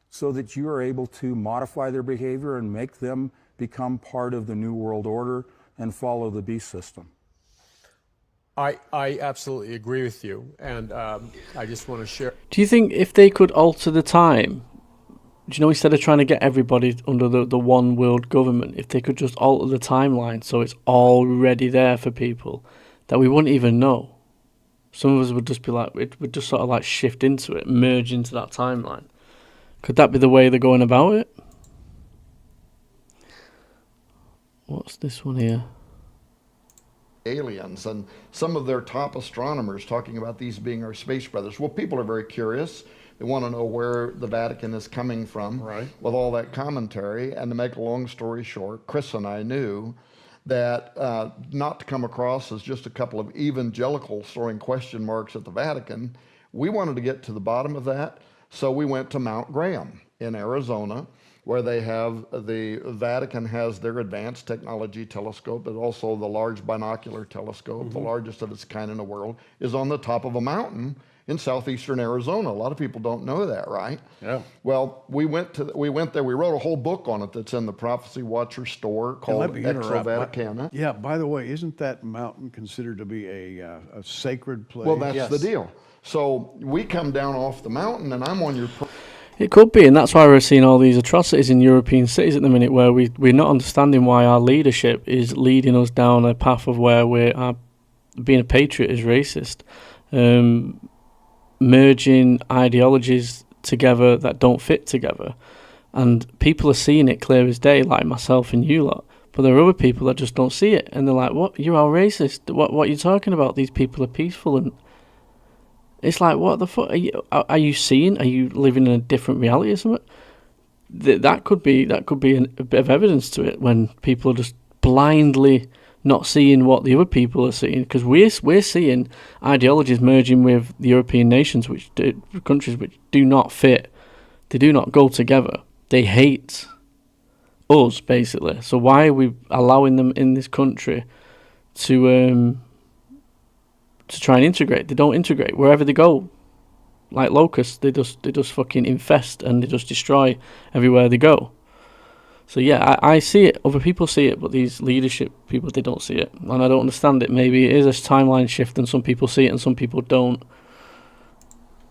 so that you are able to modify their behavior and make them become part of the New World Order and follow the beast system. I absolutely agree with you, and I just want to share. Do you think if they could alter the time, do you know, instead of trying to get everybody under the one world government, if they could just alter the timeline so it's already there for people, that we wouldn't even know? Some of us would just be like, it would just sort of like shift into it, merge into that timeline. Could that be the way they're going about it? What's this one here? Aliens, and some of their top astronomers talking about these being our space brothers. Well, people are very curious. They want to know where the Vatican is coming from, right, with all that commentary. And to make a long story short, Chris and I knew that not to come across as just a couple of evangelicals throwing question marks at the Vatican, we wanted to get to the bottom of that. So we went to Mount Graham in Arizona, where they have, the Vatican has their advanced technology telescope, but also the large binocular telescope, the largest of its kind in the world, is on the top of a mountain in southeastern Arizona. A lot of people don't know that, right? Yeah. Well, we went there, we wrote a whole book on it that's in the Prophecy Watcher store called Exo Vaticana. Yeah, by the way, isn't that mountain considered to be a sacred place? Well, that's the deal. So we come down off the mountain, and I'm on your... It could be, and that's why we're seeing all these atrocities in European cities at the minute, where we're not understanding why our leadership is leading us down a path of where we're being a patriot is racist, merging ideologies together that don't fit together, and people are seeing it clear as day, like myself and you lot. But there are other people that just don't see it, and they're like, "What? You're all racist? What are you talking about? These people are peaceful." And it's like, what the fuck? Are you seeing? Are you living in a different reality or something? That could be a bit of evidence to it, when people are just blindly not seeing what the other people are seeing, because we're seeing ideologies merging with the European nations, countries which do not fit. They do not go together. They hate us, basically. So why are we allowing them in this country to try and integrate? They don't integrate. Wherever they go, like locusts, they just fucking infest, and they just destroy everywhere they go. So yeah, I see it. Other people see it, but these leadership people, they don't see it, and I don't understand it. Maybe it is a timeline shift, and some people see it and some people don't.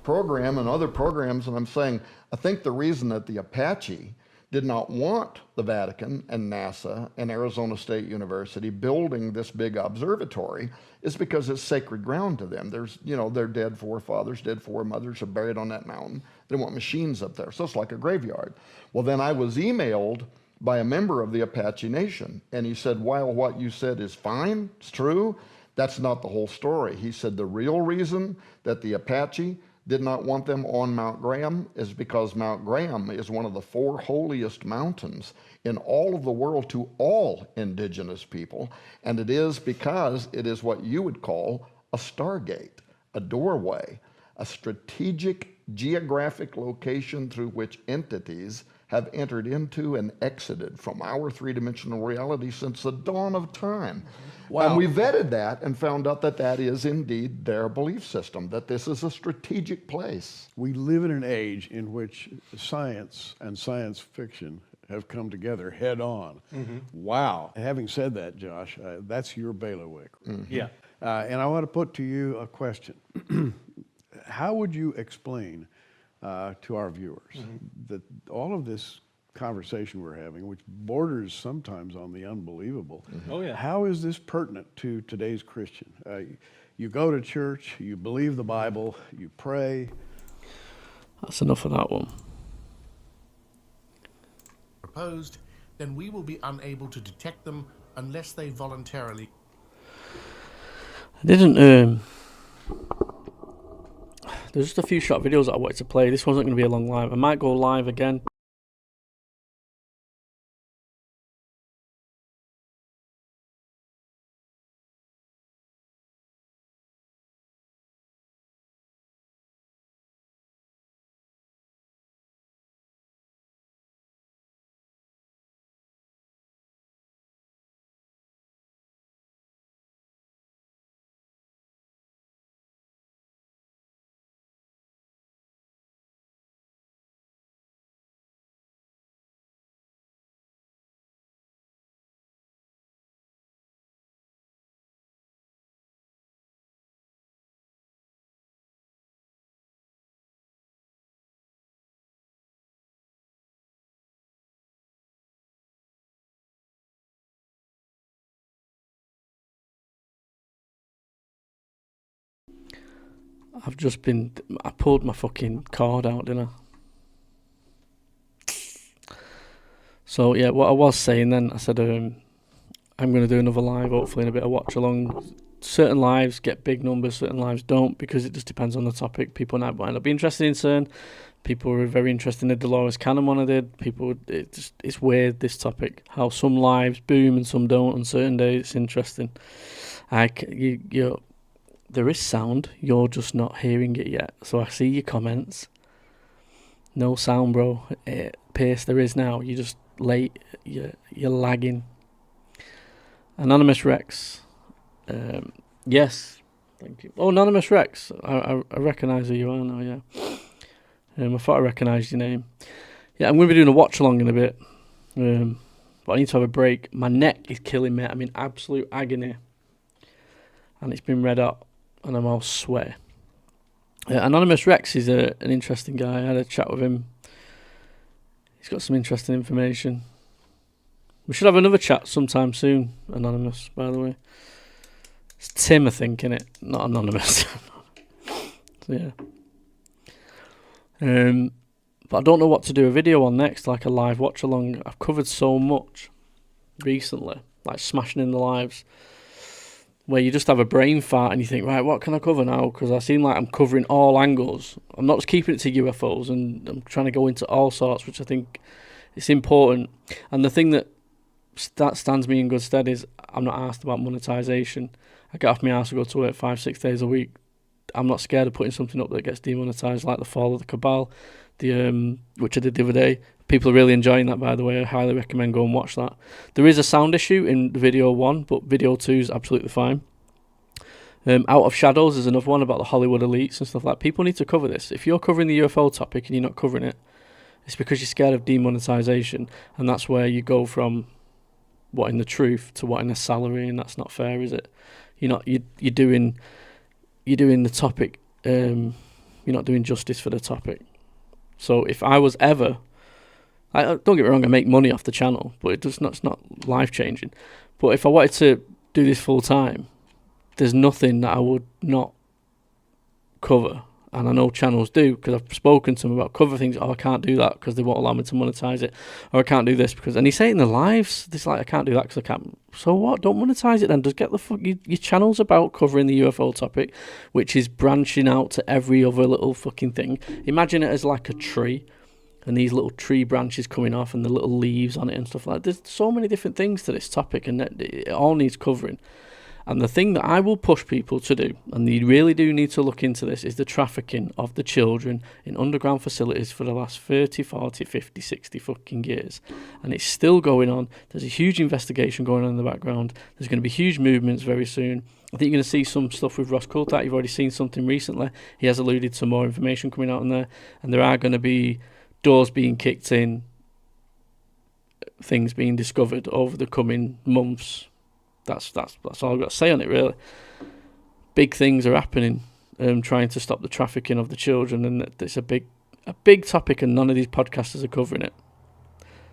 Program and other programs, and I'm saying, I think the reason that the Apache did not want the Vatican and NASA and Arizona State University building this big observatory is because it's sacred ground to them. There's, their dead forefathers, dead foremothers are buried on that mountain. They want machines up there, so it's like a graveyard. Well, then I was emailed by a member of the Apache Nation, and he said, while what you said is fine, it's true, that's not the whole story. He said the real reason that the Apache did not want them on Mount Graham is because Mount Graham is one of the 4 holiest mountains in all of the world to all indigenous people, and it is because it is what you would call a stargate, a doorway, a strategic geographic location through which entities have entered into and exited from our 3-dimensional reality since the dawn of time. Wow. And we vetted that and found out that that is indeed their belief system, that this is a strategic place. We live in an age in which science and science fiction have come together head on. Mm-hmm. Wow. Having said that, Josh, that's your bailiwick. Mm-hmm. Yeah. And I want to put to you a question. How would you explain to our viewers that all of this conversation we're having, which borders sometimes on the unbelievable. Oh, yeah. How is this pertinent to today's Christian? You go to church, you believe the Bible, you pray. That's enough of that one. Proposed, then we will be unable to detect them unless they voluntarily. I didn't. There's just a few short videos that I wanted to play. This wasn't going to be a long live. I might go live again. I pulled my fucking card out, didn't I? So yeah, what I was saying then, I said I'm going to do another live, hopefully in a bit of watch along. Certain lives get big numbers, certain lives don't, because it just depends on the topic. People might not be interested in CERN. People were very interested in the Dolores Cannon one I did. It's weird, this topic, how some lives boom and some don't on certain days. It's interesting. There is sound, you're just not hearing it yet. So I see your comments. No sound, bro. Pierce, there is now. You're just late. You're lagging. Anonymous Rex. Yes. Thank you. Oh, Anonymous Rex. I recognise who you are now, yeah. I thought I recognised your name. Yeah, I'm going to be doing a watch along in a bit. But I need to have a break. My neck is killing me. I'm in absolute agony. And it's been red hot. And I'm all sweaty. Anonymous Rex is an interesting guy. I had a chat with him. He's got some interesting information. We should have another chat sometime soon, Anonymous, by the way. It's Tim, I think, innit? Not Anonymous. So, yeah. But I don't know what to do a video on next, like a live watch along. I've covered so much recently, like smashing in the lives, where you just have a brain fart and you think, right, what can I cover now? Because I seem like I'm covering all angles. I'm not just keeping it to UFOs, and I'm trying to go into all sorts, which I think is important. And the thing that stands me in good stead is I'm not asked about monetization. I get off my ass to go to work 5-6 days a week. I'm not scared of putting something up that gets demonetized, like the Fall of the Cabal, which I did the other day. People are really enjoying that, by the way. I highly recommend go and watch that. There is a sound issue in video 1, but video 2 is absolutely fine. Out of Shadows is another one about the Hollywood elites and stuff like that. People need to cover this. If you're covering the UFO topic and you're not covering it, it's because you're scared of demonetization, and that's where you go from wanting the truth to wanting a salary, and that's not fair, is it? You're doing the topic. You're not doing justice for the topic. So if I was ever, don't get me wrong, I make money off the channel, but it's not life changing. But if I wanted to do this full time, there's nothing that I would not cover. And I know channels do, because I've spoken to them about cover things. Oh, I can't do that because they won't allow me to monetize it. Or I can't do this because, and he say it in the lives, this like, I can't do that because I can't. So what? Don't monetize it then. Just get the fuck. Your channel's about covering the UFO topic, which is branching out to every other little fucking thing. Imagine it as like a tree, and these little tree branches coming off, and the little leaves on it and stuff like that. There's so many different things to this topic, and it all needs covering. And the thing that I will push people to do, and you really do need to look into this, is the trafficking of the children in underground facilities for the last 30, 40, 50, 60 fucking years. And it's still going on. There's a huge investigation going on in the background. There's going to be huge movements very soon. I think you're going to see some stuff with Ross Coulthard. You've already seen something recently. He has alluded to more information coming out on there. And there are going to be doors being kicked in, things being discovered over the coming months. That's all I've got to say on it, really. Big things are happening, trying to stop the trafficking of the children, and it's a big topic, and none of these podcasters are covering it.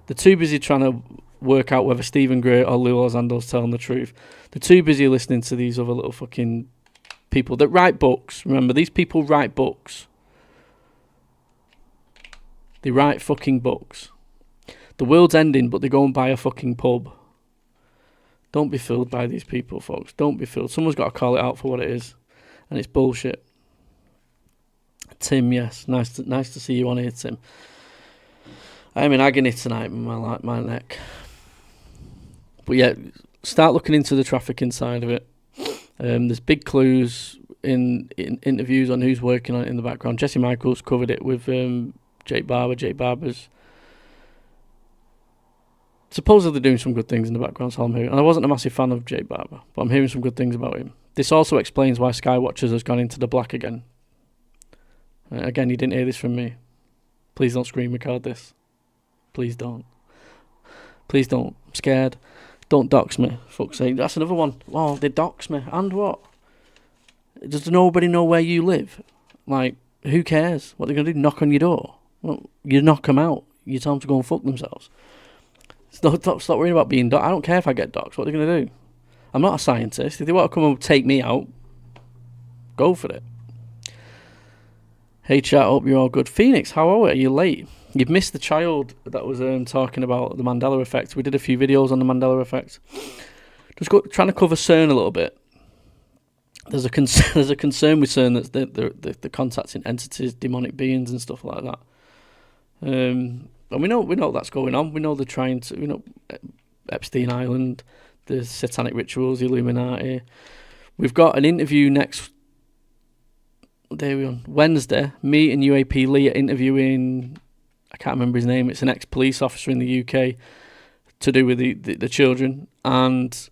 They're too busy trying to work out whether Stephen Gray or Lou Elizondo telling the truth. They're too busy listening to these other little fucking people that write books. Remember, these people write books. They write fucking books. The world's ending, but they go and buy a fucking pub. Don't be fooled by these people, folks. Don't be fooled. Someone's got to call it out for what it is. And it's bullshit. Tim, yes. Nice to see you on here, Tim. I'm in agony tonight with my neck. But yeah, start looking into the trafficking side of it. There's big clues in interviews on who's working on it in the background. Jesse Michaels covered it with Jake Barber. Jake Barber's supposedly doing some good things in the background, so I'm hearing. And I wasn't a massive fan of Jake Barber, but I'm hearing some good things about him. This also explains why Skywatchers has gone into the black again. Again, you didn't hear this from me. Please don't screen record this. Please don't. Please don't. I'm scared. Don't dox me. Fuck's sake. That's another one. Oh, they dox me. And what? Does nobody know where you live? Like, who cares? What they're going to do? Knock on your door? Well, you knock them out. You tell them to go and fuck themselves. Stop worrying about being doxxed. I don't care if I get doxxed. What are they going to do? I'm not a scientist. If they want to come and take me out, go for it. Hey chat, hope you're all good. Phoenix, how are we? Are you late? You've missed the child that was talking about the Mandela Effect. We did a few videos on the Mandela Effect. Just trying to cover CERN a little bit. There's a concern with CERN that they're contacting entities, demonic beings and stuff like that. And we know that's going on. We know they're trying to, Epstein Island, the satanic rituals, the Illuminati. We've got an interview next. There we are. Wednesday. Me and UAP Lee are interviewing. I can't remember his name. It's an ex-police officer in the UK to do with the children, and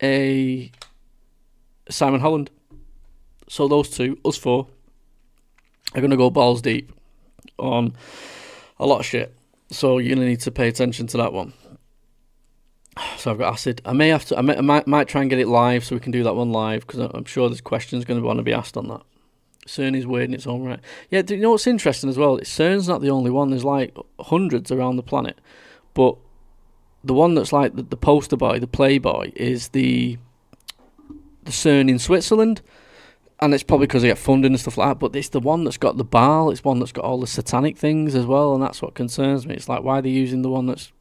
a Simon Holland. So those two, us four, are going to go balls deep on a lot of shit. So you're going to need to pay attention to that one. So I've got acid. I might try and get it live so we can do that one live, because I'm sure there's questions going to want to be asked on that. CERN is weird in its own right. Yeah, you know what's interesting as well? CERN's not the only one. There's like hundreds around the planet. But the one that's like the poster boy, the playboy, is the CERN in Switzerland. And it's probably because they get funding and stuff like that. But it's the one that's got the Baal. It's one that's got all the satanic things as well. And that's what concerns me. It's like, why are they using the one that's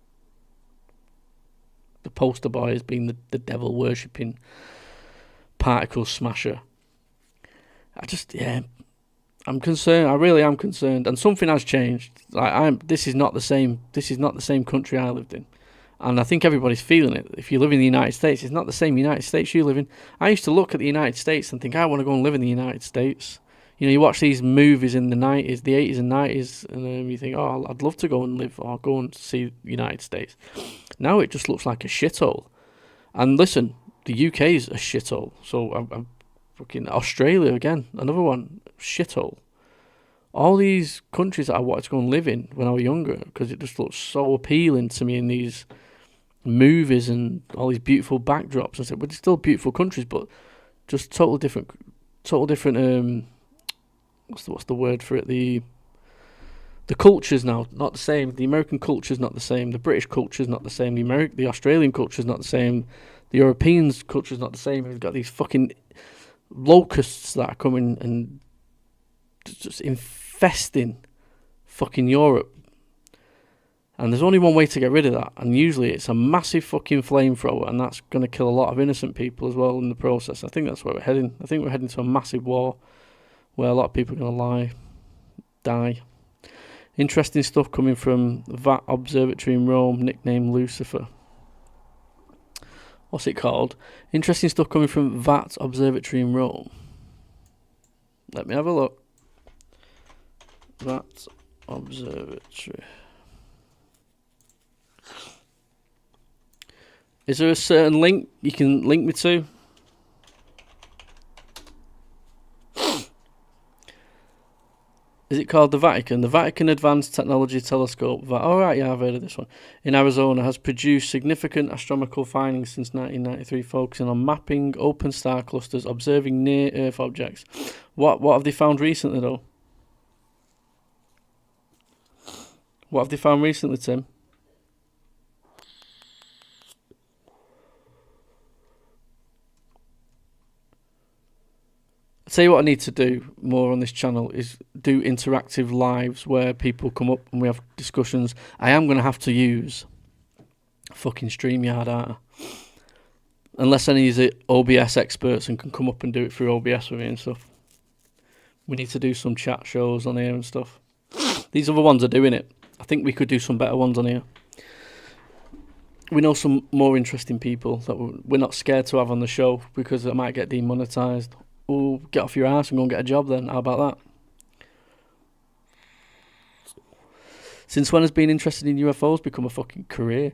the poster boy as being the devil worshipping particle smasher? I'm concerned. I really am concerned, and something has changed. This is not the same. This is not the same country I lived in, and I think everybody's feeling it. If you live in the United States, it's not the same United States you live in. I used to look at the United States and think, I want to go and live in the United States. You watch these movies in the 90s, the 80s and 90s, and you think, oh, I'd love to go and live or go and see the United States. Now it just looks like a shithole. And listen, the UK is a shithole. So I'm fucking Australia again, another one, shithole. All these countries that I wanted to go and live in when I was younger, because it just looks so appealing to me in these movies and all these beautiful backdrops and stuff. But it's still beautiful countries, but just total different. What's the word for it? The culture's now not the same. The American culture's not the same. The British culture's not the same. The Australian culture's not the same. The Europeans' culture's not the same. We've got these fucking locusts that are coming and just infesting fucking Europe, and there's only one way to get rid of that, and usually it's a massive fucking flamethrower, and that's going to kill a lot of innocent people as well in the process. I think that's where we're heading. I think we're heading to a massive war where a lot of people are going to die. Interesting stuff coming from VAT Observatory in Rome, nicknamed Lucifer. What's it called? Interesting stuff coming from VAT Observatory in Rome. Let me have a look. VAT Observatory. Is there a certain link you can link me to? Is it called the Vatican? The Vatican Advanced Technology Telescope. Alright, yeah, I've heard of this one. In Arizona, has produced significant astronomical findings since 1993, focusing on mapping open star clusters, observing near-Earth objects. What have they found recently, though? What have they found recently, Tim? tell you what I need to do more on this channel is do interactive lives where people come up and we have discussions. I am going to have to use fucking StreamYard, aren't I? Unless any of the OBS experts and can come up and do it through OBS with me and stuff. We need to do some chat shows on here and stuff. These other ones are doing it. I think we could do some better ones on here. We know some more interesting people that we're not scared to have on the show because it might get demonetized. Oh, get off your ass and go and get a job then. How about that? Since when has being interested in UFOs become a fucking career?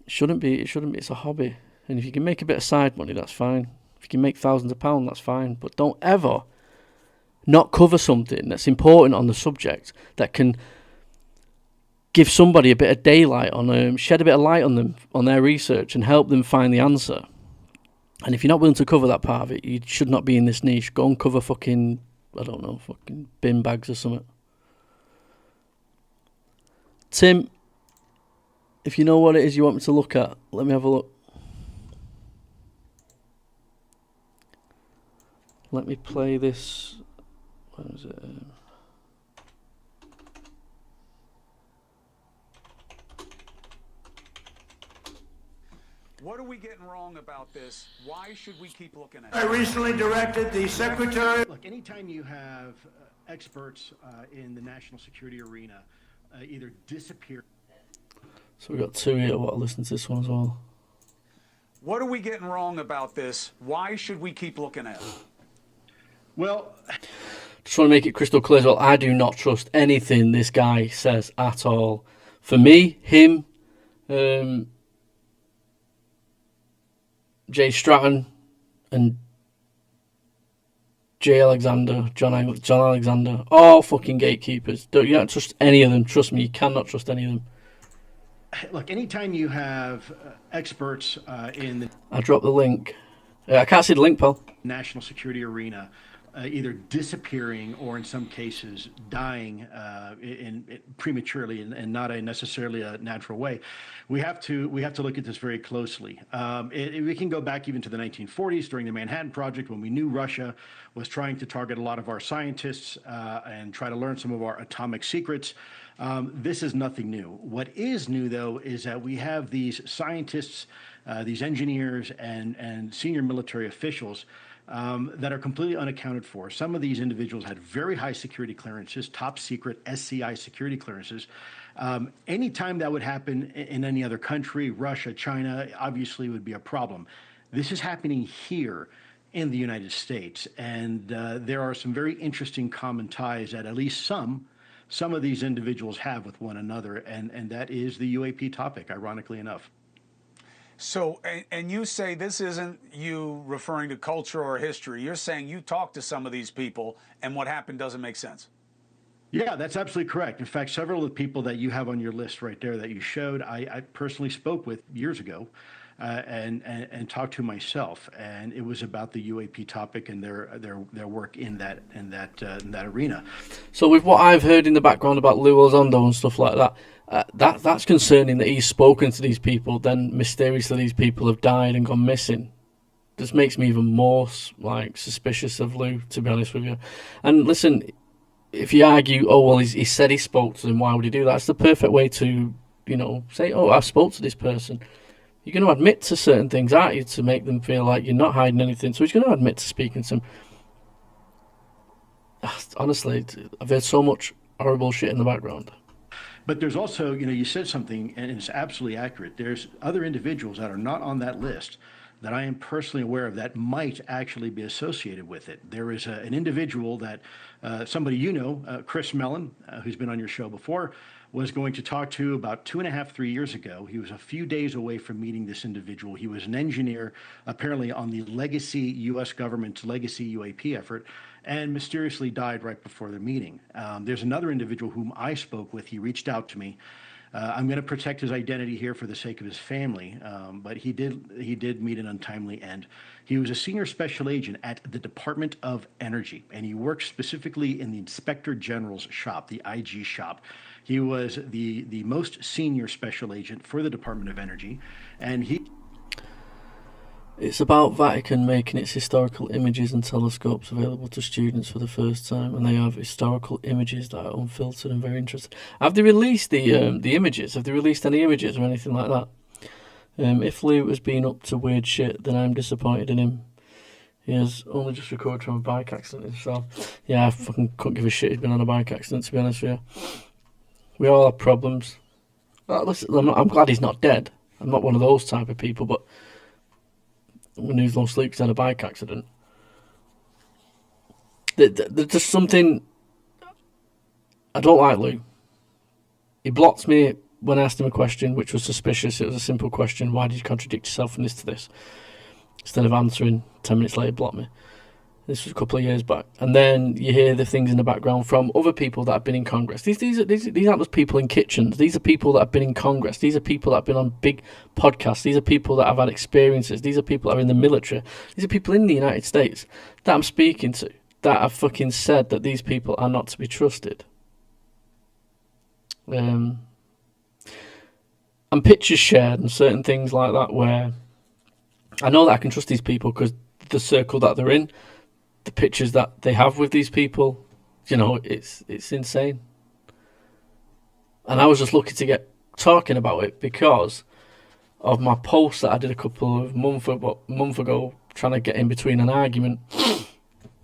It shouldn't be. It's a hobby. And if you can make a bit of side money, that's fine. If you can make thousands of pounds, that's fine. But don't ever not cover something that's important on the subject that can give somebody a bit of daylight on them, shed a bit of light on them, on their research and help them find the answer. And if you're not willing to cover that part of it, you should not be in this niche. Go and cover fucking, I don't know, fucking bin bags or something. Tim, if you know what it is you want me to look at, let me have a look. Let me play this. Where is it? What are we getting wrong about this? Why should we keep looking at it? I recently directed the secretary. Look, anytime you have experts in the national security arena either disappear. So we've got two here. I want to listen to this one as well. What are we getting wrong about this? Why should we keep looking at it? Well, just want to make it crystal clear as well. I do not trust anything this guy says at all. For me, him, Jay Stratton and John Alexander, all fucking gatekeepers. You don't trust any of them. Trust me, you cannot trust any of them. Look, anytime you have experts in the... I dropped the link. I can't see the link, pal. National security arena either disappearing or in some cases dying prematurely and not necessarily a natural way. We have to look at this very closely. We can go back even to the 1940s during the Manhattan Project when we knew Russia was trying to target a lot of our scientists and try to learn some of our atomic secrets. This is nothing new. What is new, though, is that we have these scientists, these engineers, and senior military officials that are completely unaccounted for. Some of these individuals had very high security clearances, top secret SCI security clearances. Anytime that would happen in any other country, Russia, China, obviously would be a problem. This is happening here in the United States, and there are some very interesting common ties that at least some of these individuals have with one another, and that is the UAP topic, ironically enough. So, and you say this isn't you referring to culture or history. You're saying you talked to some of these people and what happened doesn't make sense. Yeah, that's absolutely correct. In fact, several of the people that you have on your list right there that you showed, I personally spoke with years ago and talked to myself, and it was about the UAP topic and their work in that arena. So with what I've heard in the background about Lou Elizondo and stuff like that, that's concerning that he's spoken to these people, then mysteriously these people have died and gone missing. This makes me even more suspicious of Lou, to be honest with you. And listen, if you argue, oh well, he said he spoke to them, why would he do that? It's the perfect way to, say, oh, I spoke to this person. You're going to admit to certain things, aren't you, to make them feel like you're not hiding anything. So he's going to admit to speaking to them. Honestly, I've heard so much horrible shit in the background. But there's also, you said something, and it's absolutely accurate. There's other individuals that are not on that list that I am personally aware of that might actually be associated with it. There is an individual that somebody Chris Mellon, who's been on your show before, was going to talk to about 2.5, 3 years ago. He was a few days away from meeting this individual. He was an engineer, apparently on the legacy U.S. government's legacy UAP effort, and mysteriously died right before the meeting. There's another individual whom I spoke with. He reached out to me. I'm going to protect his identity here for the sake of his family, but he did meet an untimely end. He was a senior special agent at the Department of Energy, and he worked specifically in the Inspector General's shop, the IG shop. He was the most senior special agent for the Department of Energy, and he... It's about Vatican making its historical images and telescopes available to students for the first time, and they have historical images that are unfiltered and very interesting. Have they released the images? Have they released any images or anything like that? If Lou has been up to weird shit, then I'm disappointed in him. He has only just recovered from a bike accident, so yeah, I fucking couldn't give a shit he'd been on a bike accident, to be honest with you. We all have problems. Listen, I'm glad he's not dead. I'm not one of those type of people, but when he's no sleep, he's had a bike accident. There's just something I don't like, Lou. He blocked me when I asked him a question which was suspicious. It was a simple question: why did you contradict yourself from this to this? Instead of answering, 10 minutes later, blocked me. This was a couple of years back. And then you hear the things in the background from other people that have been in Congress. These aren't just people in kitchens. These are people that have been in Congress. These are people that have been on big podcasts. These are people that have had experiences. These are people that are in the military. These are people in the United States that I'm speaking to that have fucking said that these people are not to be trusted. And pictures shared and certain things like that where I know that I can trust these people because the circle that they're in, the pictures that they have with these people, you know, it's insane. And I was just looking to get talking about it because of my post that I did a couple of month ago, trying to get in between an argument.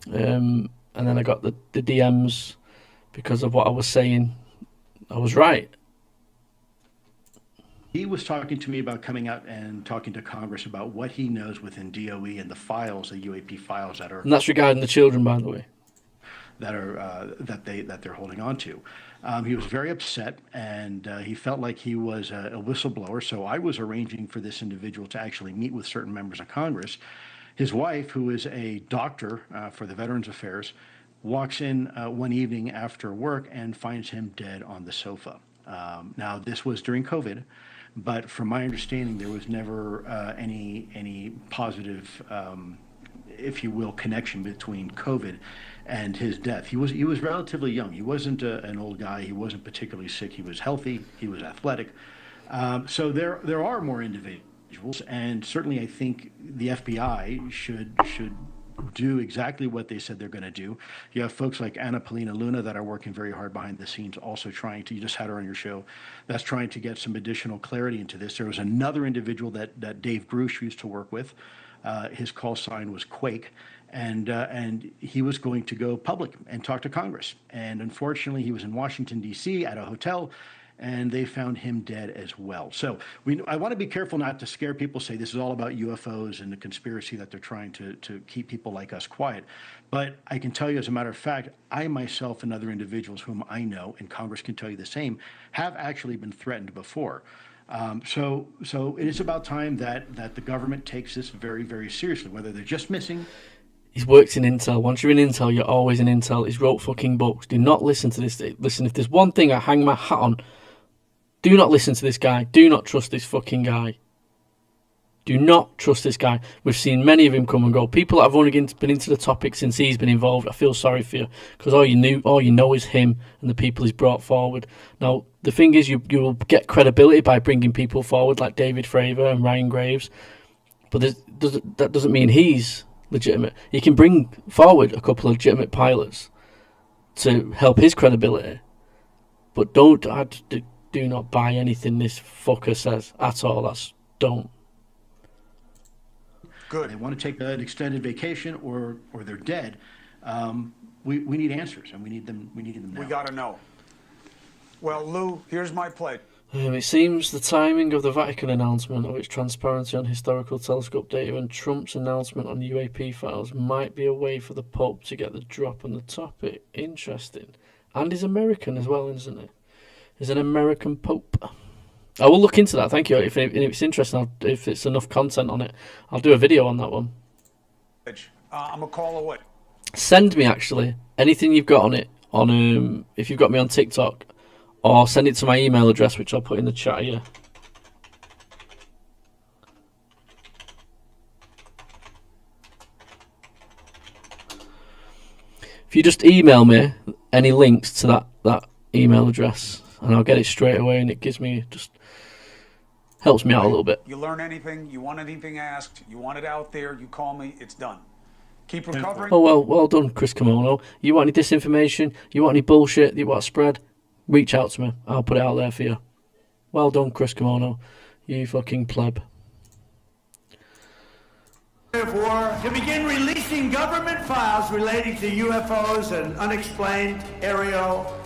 And then I got the DMs because of what I was saying. I was right. He was talking to me about coming out and talking to Congress about what he knows within DOE and the files, the UAP files that are. And that's regarding the children, by the way. That they're holding on to. He was very upset, and he felt like he was a whistleblower. So I was arranging for this individual to actually meet with certain members of Congress. His wife, who is a doctor for the Veterans Affairs, walks in one evening after work and finds him dead on the sofa. Now, this was during COVID. But from my understanding, there was never any positive, if you will, connection between COVID and his death. He was relatively young. He wasn't an old guy. He wasn't particularly sick. He was healthy. He was athletic. So there are more individuals, and certainly I think the FBI should do exactly what they said they're going to do. You have folks like Anna Polina Luna that are working very hard behind the scenes, also trying to, you just had her on your show, that's trying to get some additional clarity into this. There was another individual that Dave Bruce used to work with. His call sign was Quake, and he was going to go public and talk to Congress. And unfortunately, he was in Washington, D.C. at a hotel, and they found him dead as well. So I want to be careful not to scare people, say this is all about UFOs and the conspiracy that they're trying to keep people like us quiet. But I can tell you, as a matter of fact, I myself and other individuals whom I know, and Congress can tell you the same, have actually been threatened before. So it is about time that the government takes this very, very seriously, whether they're just missing. He's worked in Intel. Once you're in Intel, you're always in Intel. He's wrote fucking books. Do not listen to this. Listen, if there's one thing I hang my hat on, do not listen to this guy. Do not trust this fucking guy. Do not trust this guy. We've seen many of him come and go. People that have only been into the topic since he's been involved, I feel sorry for you, because all you know is him and the people he's brought forward. Now, the thing is, you will get credibility by bringing people forward like David Fravor and Ryan Graves, but that doesn't mean he's legitimate. He can bring forward a couple of legitimate pilots to help his credibility, but do not buy anything this fucker says at all. Don't. Good. They want to take an extended vacation, or they're dead. We need answers, and we need them now. We got to know. Well, Lou, here's my pledge. It seems the timing of the Vatican announcement of its transparency on historical telescope data and Trump's announcement on UAP files might be a way for the Pope to get the drop on the topic. Interesting. And he's American as well, isn't he? He's an American Pope. I will look into that, thank you. If it's interesting, if it's enough content on it, I'll do a video on that one. I'm a call away. Send me, actually, anything you've got on it, if you've got me on TikTok, or send it to my email address, which I'll put in the chat here. If you just email me any links to that email address, and I'll get it straight away, and it gives me just Helps me out a little bit. You learn anything, you want anything asked, you want it out there, you call me, it's done. Keep recovering. Oh, well done, Chris Kimono. You want any disinformation? You want any bullshit that you want to spread? Reach out to me. I'll put it out there for you. Well done, Chris Kimono. You fucking pleb. War to begin releasing government files relating to UFOs and unexplained aerial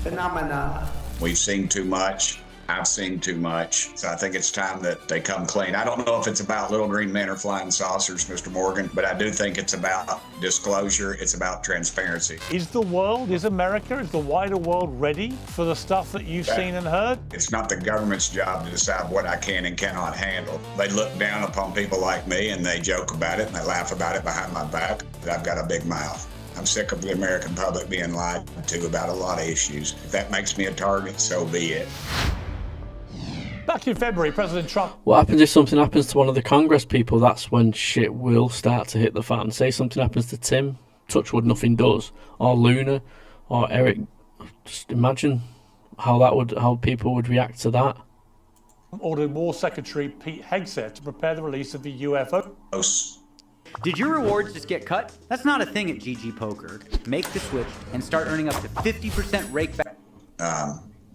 phenomena. We've seen too much. I've seen too much. So I think it's time that they come clean. I don't know if it's about little green men or flying saucers, Mr. Morgan, but I do think it's about disclosure. It's about transparency. Is the world, is America, is the wider world ready for the stuff that you've seen and heard? It's not the government's job to decide what I can and cannot handle. They look down upon people like me and they joke about it and they laugh about it behind my back. I've got a big mouth. I'm sick of the American public being lied to about a lot of issues. If that makes me a target, so be it. Back in February, President Trump... What happens if something happens to one of the Congress people? That's when shit will start to hit the fan. Say something happens to Tim, touch wood, nothing does, or Luna, or Eric. Just imagine how people would react to that. Ordered War Secretary Pete Hegseth to prepare the release of the UFO. Did your rewards just get cut? That's not a thing at GG Poker. Make the switch and start earning up to 50% rake back.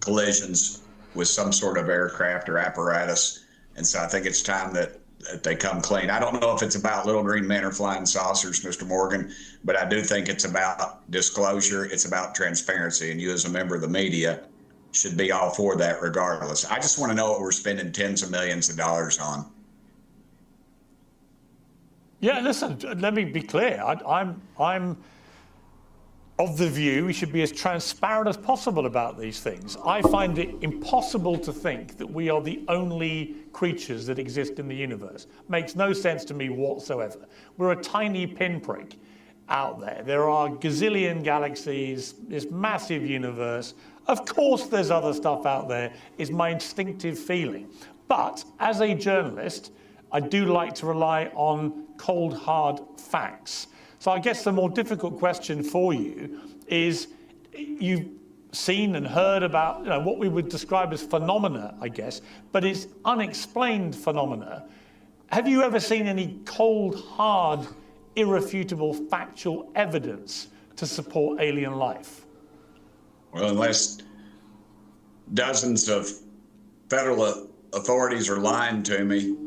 Collisions with some sort of aircraft or apparatus. And so I think it's time that they come clean. I don't know if it's about little green men or flying saucers, Mr. Morgan, but I do think it's about disclosure. It's about transparency. And you as a member of the media should be all for that regardless. I just want to know what we're spending tens of millions of dollars on. Yeah, listen, let me be clear. I'm of the view we should be as transparent as possible about these things. I find it impossible to think that we are the only creatures that exist in the universe. Makes no sense to me whatsoever. We're a tiny pinprick out there. There are gazillion galaxies, this massive universe. Of course there's other stuff out there, is my instinctive feeling. But as a journalist, I do like to rely on cold, hard facts. So I guess the more difficult question for you is, you've seen and heard about what we would describe as phenomena, I guess, but it's unexplained phenomena. Have you ever seen any cold, hard, irrefutable, factual evidence to support alien life? Well, unless dozens of federal authorities are lying to me,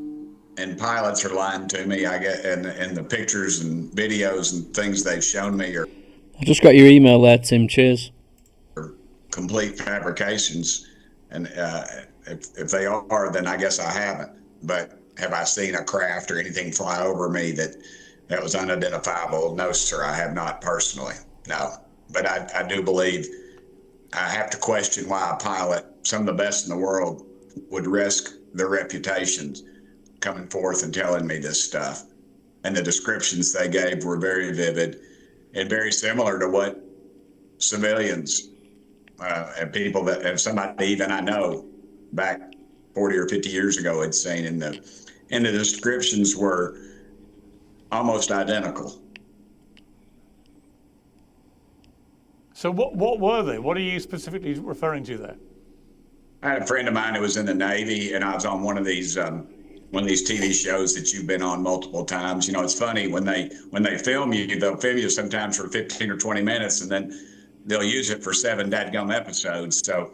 and pilots are lying to me, I get, and the pictures and videos and things they've shown me are... I just got your email there, Tim. Cheers. ...complete fabrications, and if they are, then I guess I haven't. But have I seen a craft or anything fly over me that was unidentifiable? No, sir, I have not personally. No, but I do believe I have to question why a pilot, some of the best in the world, would risk their reputations coming forth and telling me this stuff. And the descriptions they gave were very vivid and very similar to what civilians and people that, and somebody even I know back 40 or 50 years ago had seen, and the descriptions were almost identical. So what were they? What are you specifically referring to there? I had a friend of mine who was in the Navy, and I was on one of these TV shows that you've been on multiple times. It's funny when they film you, they'll film you sometimes for 15 or 20 minutes, and then they'll use it for 7 dadgum episodes. So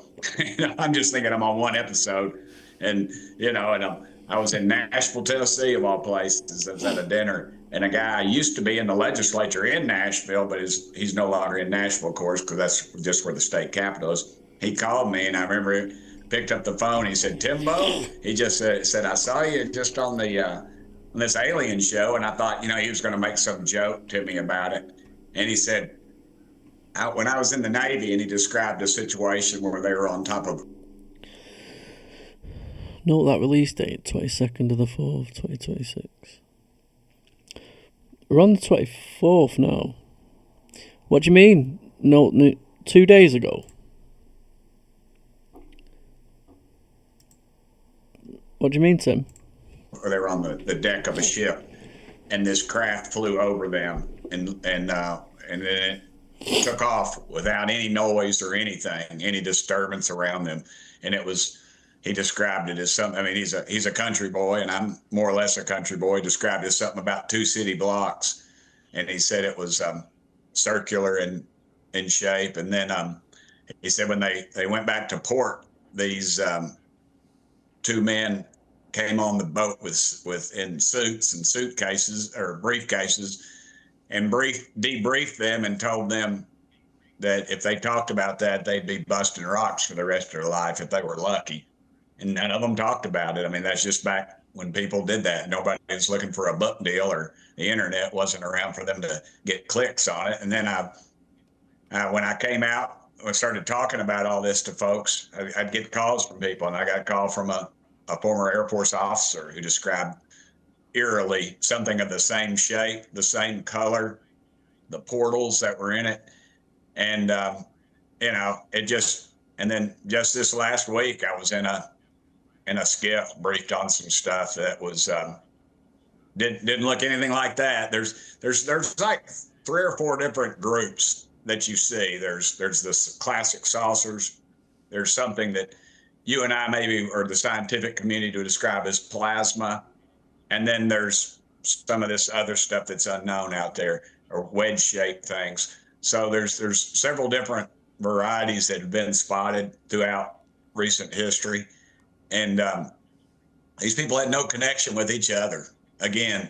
I'm just thinking I'm on one episode, and I was in Nashville, Tennessee, of all places. I was at a dinner, and a guy used to be in the legislature in Nashville, but he's no longer in Nashville, of course, because that's just where the state capital is. He called me, and I remember picked up the phone. He said, "Timbo," he just said, "I saw you just on this alien show," and I thought, he was going to make some joke to me about it. And he said, when I was in the Navy, and he described a situation where they were on top of. Note that release date, 22nd of the 4th, 2026. We're on the 24th now. What do you mean? No, 2 days ago. What do you mean, Tim? They were on the deck of a ship, and this craft flew over them, and then it took off without any noise or anything, any disturbance around them, and it was he described it as something. I mean, he's a country boy, and I'm more or less a country boy. He described it as something about 2 city blocks, and he said it was circular in shape. And then he said when they went back to port, these 2 men came on the boat with in suits and suitcases or briefcases, and debriefed them and told them that if they talked about that, they'd be busting rocks for the rest of their life if they were lucky. And none of them talked about it. I mean, that's just back when people did that. Nobody was looking for a book deal, or the internet wasn't around for them to get clicks on it. And then when I came out, I started talking about all this to folks. I'd get calls from people, and I got a call from a former Air Force officer who described eerily something of the same shape, the same color, the portals that were in it. And, it just, and then just this last week, I was in a skiff briefed on some stuff that was, didn't look anything like that. There's like 3 or 4 different groups that you see. There's this classic saucers. There's something that you and I maybe, or the scientific community, to describe as plasma. And then there's some of this other stuff that's unknown out there, or wedge-shaped things. So there's several different varieties that have been spotted throughout recent history. And these people had no connection with each other. Again,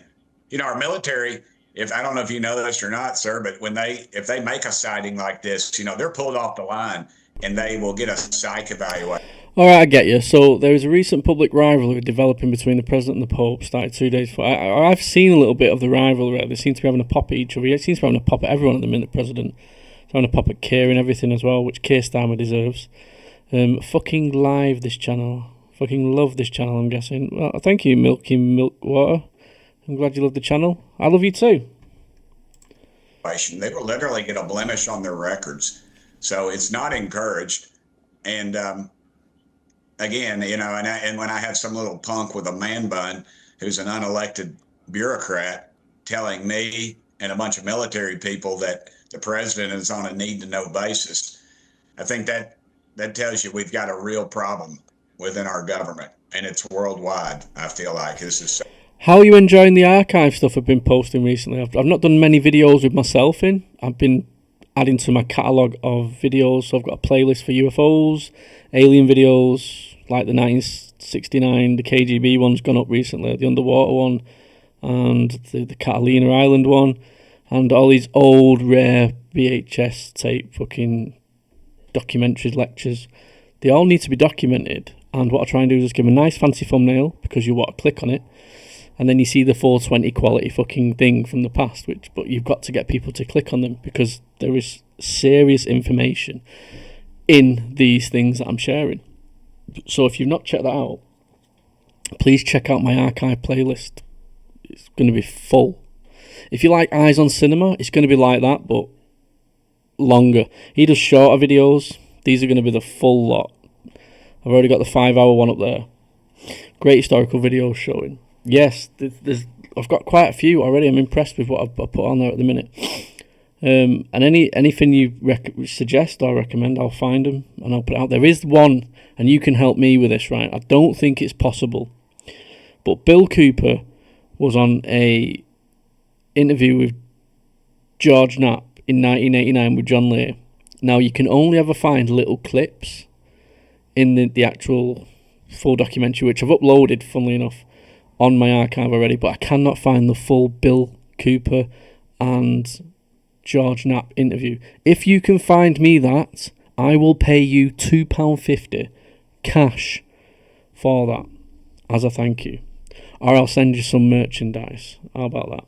our military, I don't know if you know this or not, sir, but if they make a sighting like this, they're pulled off the line and they will get a psych evaluation. All right, I get you. So there is a recent public rivalry developing between the President and the Pope, started 2 days before. I've seen a little bit of the rivalry. They seem to be having a pop at each other. It seems to be having a pop at everyone at the minute, the President. He's having a pop at Keir and everything as well, which Keir Starmer deserves. Fucking live, this channel. Fucking love this channel, I'm guessing. Well, thank you, Milky Milkwater. I'm glad you love the channel. I love you too. They will literally get a blemish on their records. So it's not encouraged. And again, and when I have some little punk with a man bun who's an unelected bureaucrat telling me and a bunch of military people that the president is on a need-to-know basis, I think that tells you we've got a real problem within our government, and it's worldwide. I feel like this is. How are you enjoying the archive stuff I've been posting recently? I've not done many videos with myself in. I've been adding to my catalogue of videos. So I've got a playlist for UFOs, alien videos, like the 1969, the KGB one's gone up recently, the underwater one, and the Catalina Island one, and all these old, rare VHS tape fucking documentaries, lectures. They all need to be documented. And what I try and do is just give a nice fancy thumbnail, because you want to click on it, and then you see the 420 quality fucking thing from the past, but you've got to get people to click on them, because there is serious information in these things that I'm sharing. So if you've not checked that out, please check out my archive playlist. It's going to be full. If you like Eyes on Cinema, it's going to be like that, but longer. He does shorter videos. These are going to be the full lot. I've already got the 5-hour one up there. Great historical videos showing. Yes, I've got quite a few already. I'm impressed with what I've put on there at the minute. And anything you suggest or recommend, I'll find them and I'll put it out. There is one, and you can help me with this, right? I don't think it's possible, but Bill Cooper was on a interview with George Knapp in 1989 with John Lear. Now, you can only ever find little clips in the actual full documentary, which I've uploaded, funnily enough, on my archive already, but I cannot find the full Bill Cooper and George Knapp interview. If you can find me that, I will pay you £2.50 cash for that as a thank you, or I'll send you some merchandise. How about that?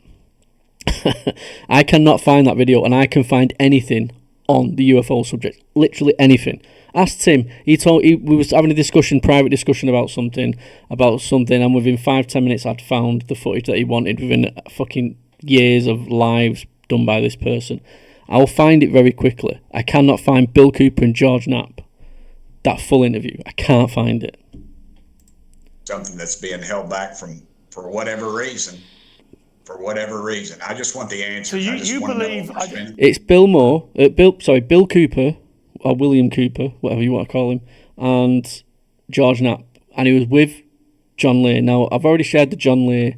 I cannot find that video, and I can find anything on the UFO subject, literally anything. Ask Tim. We was having a private discussion about something, and within 5-10 minutes I'd found the footage that he wanted within fucking years of lives done by this person. I'll find it very quickly. I cannot find Bill Cooper and George Knapp, that full interview. I can't find it. Something that's being held back for whatever reason. I just want the answer. So you believe it's Bill Cooper, or William Cooper, whatever you want to call him, and George Knapp, and he was with John Lear. Now, I've already shared the John Lear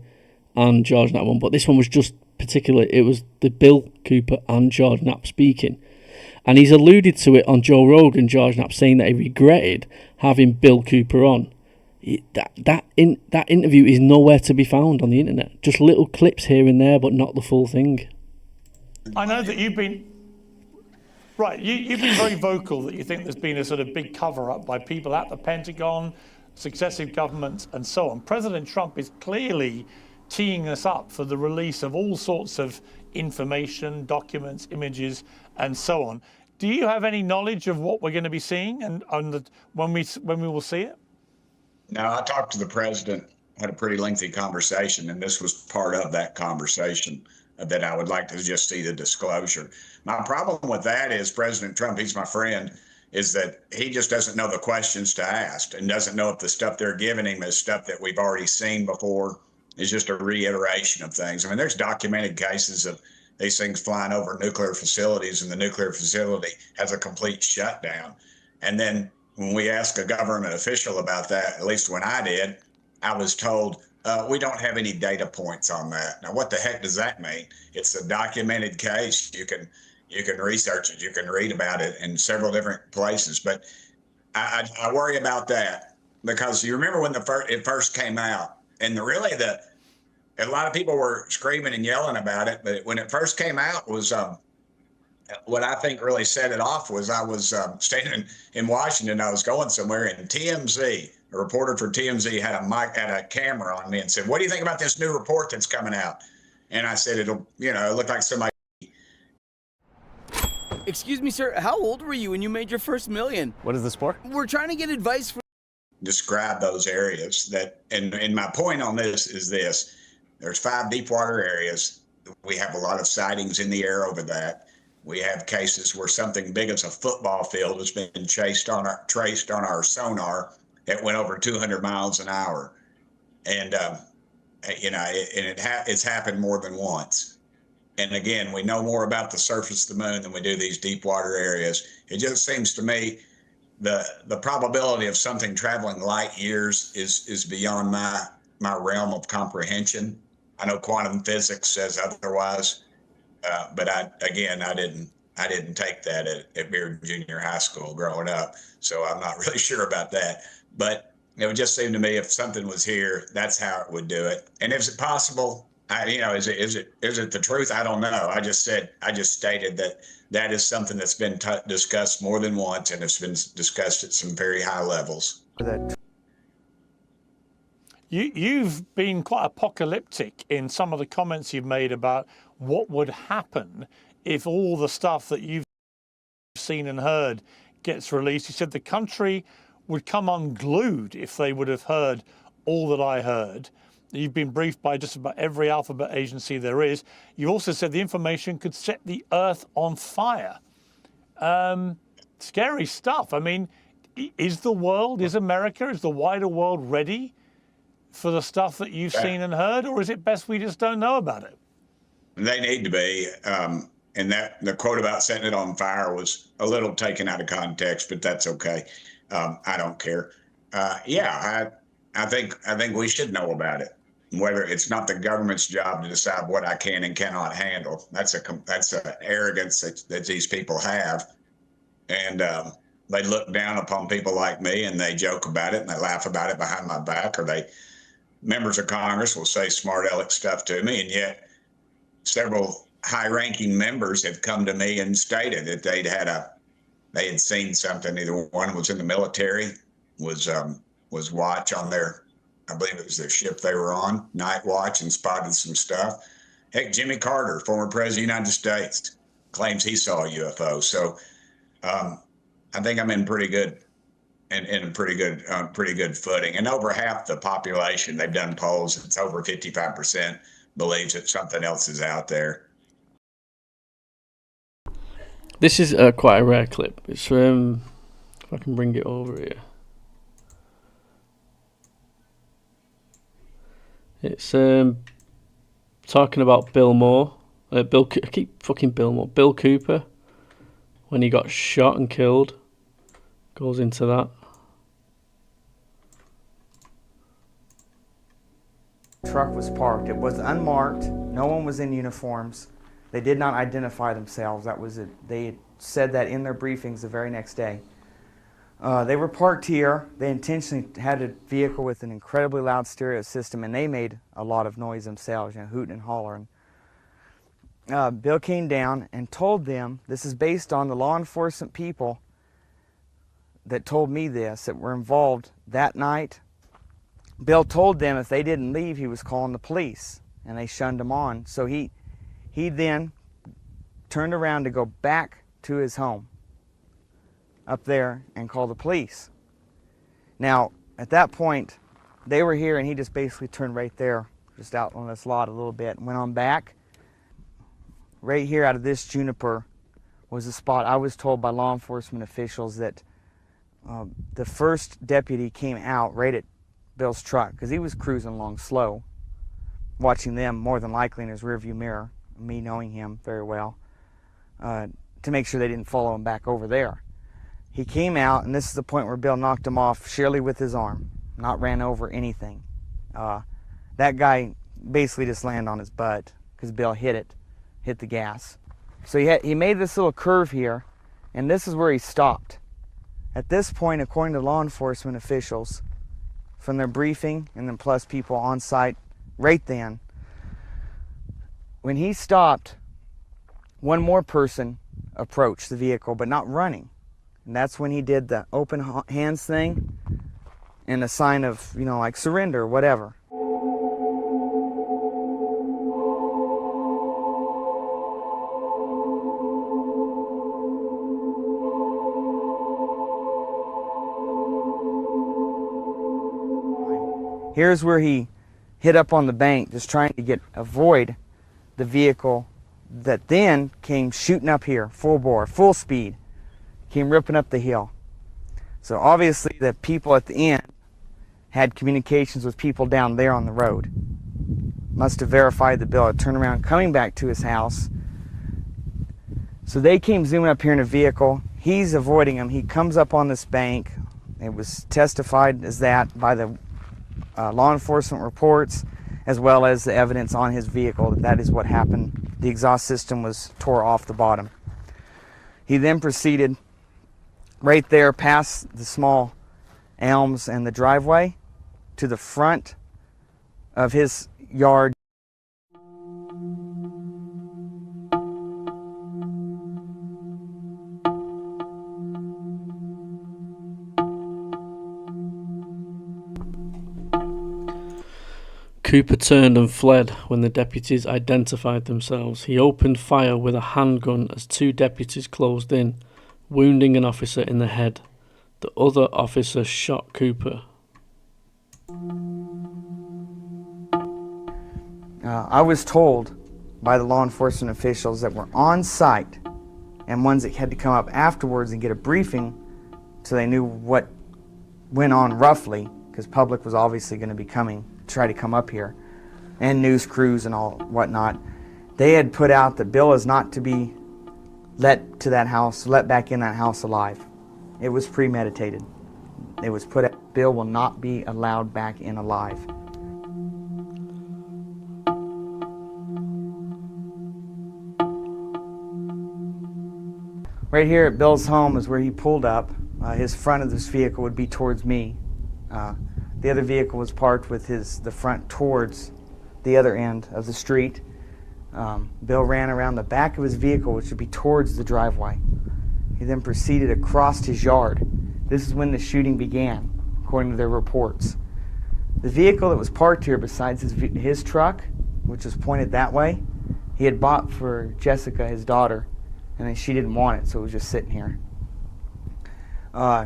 and George Knapp one, but this one was just particularly, it was the Bill Cooper and George Knapp speaking. And he's alluded to it on Joe Rogan, George Knapp, saying that he regretted having Bill Cooper on. That interview is nowhere to be found on the internet. Just little clips here and there, but not the full thing. I know that you've been... Right, you've been very vocal that you think there's been a sort of big cover-up by people at the Pentagon, successive governments, and so on. President Trump is clearly teeing us up for the release of all sorts of information, documents, images, and so on. Do you have any knowledge of what we're going to be seeing and when we will see it? No, I talked to the president, had a pretty lengthy conversation, and this was part of that conversation that I would like to just see the disclosure. My problem with that is President Trump, he's my friend, is that he just doesn't know the questions to ask and doesn't know if the stuff they're giving him is stuff that we've already seen before, is just a reiteration of things. I mean, there's documented cases of these things flying over nuclear facilities, and the nuclear facility has a complete shutdown. And then when we ask a government official about that, at least when I did, I was told, we don't have any data points on that. Now, what the heck does that mean? It's a documented case. You can research it. You can read about it in several different places. But I worry about that because you remember when it first came out, and a lot of people were screaming and yelling about it. But when it first came out, was what I think really set it off was I was standing in Washington. I was going somewhere, and TMZ, a reporter for TMZ, had a camera on me and said, "What do you think about this new report that's coming out?" And I said, "It'll, it looked like somebody." Excuse me, sir. How old were you when you made your first million? What is this for? We're trying to get advice from. Describe those areas and my point on this is this: there's 5 deep water areas. We have a lot of sightings in the air over that. We have cases where something big as a football field has been traced on our sonar. It went over 200 miles an hour, and it's happened more than once. And again, we know more about the surface of the moon than we do these deep water areas. It just seems to me the probability of something traveling light years is beyond my realm of comprehension. I know quantum physics says otherwise, but I didn't take that at Beard Junior High School growing up, so I'm not really sure about that. But it would just seem to me if something was here, that's how it would do it. And is it possible? Is it the truth? I don't know. I just stated that is something that's been discussed more than once, and it's been discussed at some very high levels. You've been quite apocalyptic in some of the comments you've made about what would happen if all the stuff that you've seen and heard gets released. You said the country would come unglued if they would have heard all that I heard. You've been briefed by just about every alphabet agency there is. You also said the information could set the earth on fire. Scary stuff. I mean, is America, is the wider world ready for the stuff that you've seen and heard, or is it best we just don't know about it? They need to be. And the quote about setting it on fire was a little taken out of context, but that's okay. I don't care. I think we should know about it. Whether it's not the government's job to decide what I can and cannot handle. That's an arrogance that these people have, and they look down upon people like me, and they joke about it and they laugh about it behind my back, or members of Congress will say smart aleck stuff to me, and yet several high-ranking members have come to me and stated that they had seen something. Either one was in the military, was watch on their, I believe it was their ship they were on, night watch, and spotted some stuff. Heck, Jimmy Carter, former president of the United States, claims he saw a UFO. So I think I'm in pretty good footing. And over half the population, they've done polls, it's over 55% believes that something else is out there. This is quite a rare clip. It's from, if I can bring it over here. It's talking about Bill Cooper, when he got shot and killed. Goes into that. truck was parked. It was unmarked. No one was in uniforms. They did not identify themselves. That was it. They said that in their briefings the very next day. They were parked here. They intentionally had a vehicle with an incredibly loud stereo system, and they made a lot of noise themselves, hooting and hollering. Bill came down and told them, this is based on the law enforcement people that told me this, that were involved that night. Bill told them if they didn't leave, he was calling the police, and they shunned him on. So he then turned around to go back to his home up there and call the police. Now, at that point, they were here, and he just basically turned right there, just out on this lot a little bit, and went on back. Right here out of this juniper was a spot I was told by law enforcement officials that the first deputy came out right at Bill's truck, because he was cruising along slow, watching them more than likely in his rearview mirror, me knowing him very well, to make sure they didn't follow him back over there. He came out, and this is the point where Bill knocked him off sheerly with his arm, not ran over anything. That guy basically just landed on his butt because Bill hit the gas. So he made this little curve here, and this is where he stopped. At this point, according to law enforcement officials, from their briefing, and then plus people on site right then, when he stopped, one more person approached the vehicle, but not running. And that's when he did the open hands thing and a sign of, like surrender or whatever. Here's where he hit up on the bank, just trying to avoid the vehicle that then came shooting up here, full bore, full speed, came ripping up the hill. So obviously the people at the end had communications with people down there on the road. Must have verified that Bill had turned around coming back to his house. So they came zooming up here in a vehicle. He's avoiding them. He comes up on this bank. It was testified as that by the law enforcement reports, as well as the evidence on his vehicle that is what happened. The exhaust system was tore off the bottom. He then proceeded right there past the small elms and the driveway to the front of his yard. Cooper turned and fled when the deputies identified themselves. He opened fire with a handgun as two deputies closed in, wounding an officer in the head. The other officer shot Cooper. I was told by the law enforcement officials that were on site and ones that had to come up afterwards and get a briefing so they knew what went on roughly, because public was obviously going to be coming to try to come up here, and news crews and all whatnot. They had put out that Bill is not to be let back in that house alive. It was premeditated. It was put out, Bill will not be allowed back in alive. Right here at Bill's home is where he pulled up. His front of this vehicle would be towards me. The other vehicle was parked with the front towards the other end of the street. Bill ran around the back of his vehicle, which would be towards the driveway. He then proceeded across his yard. This is when the shooting began, according to their reports. The vehicle that was parked here besides his truck, which was pointed that way, he had bought for Jessica, his daughter, and then she didn't want it, so it was just sitting here.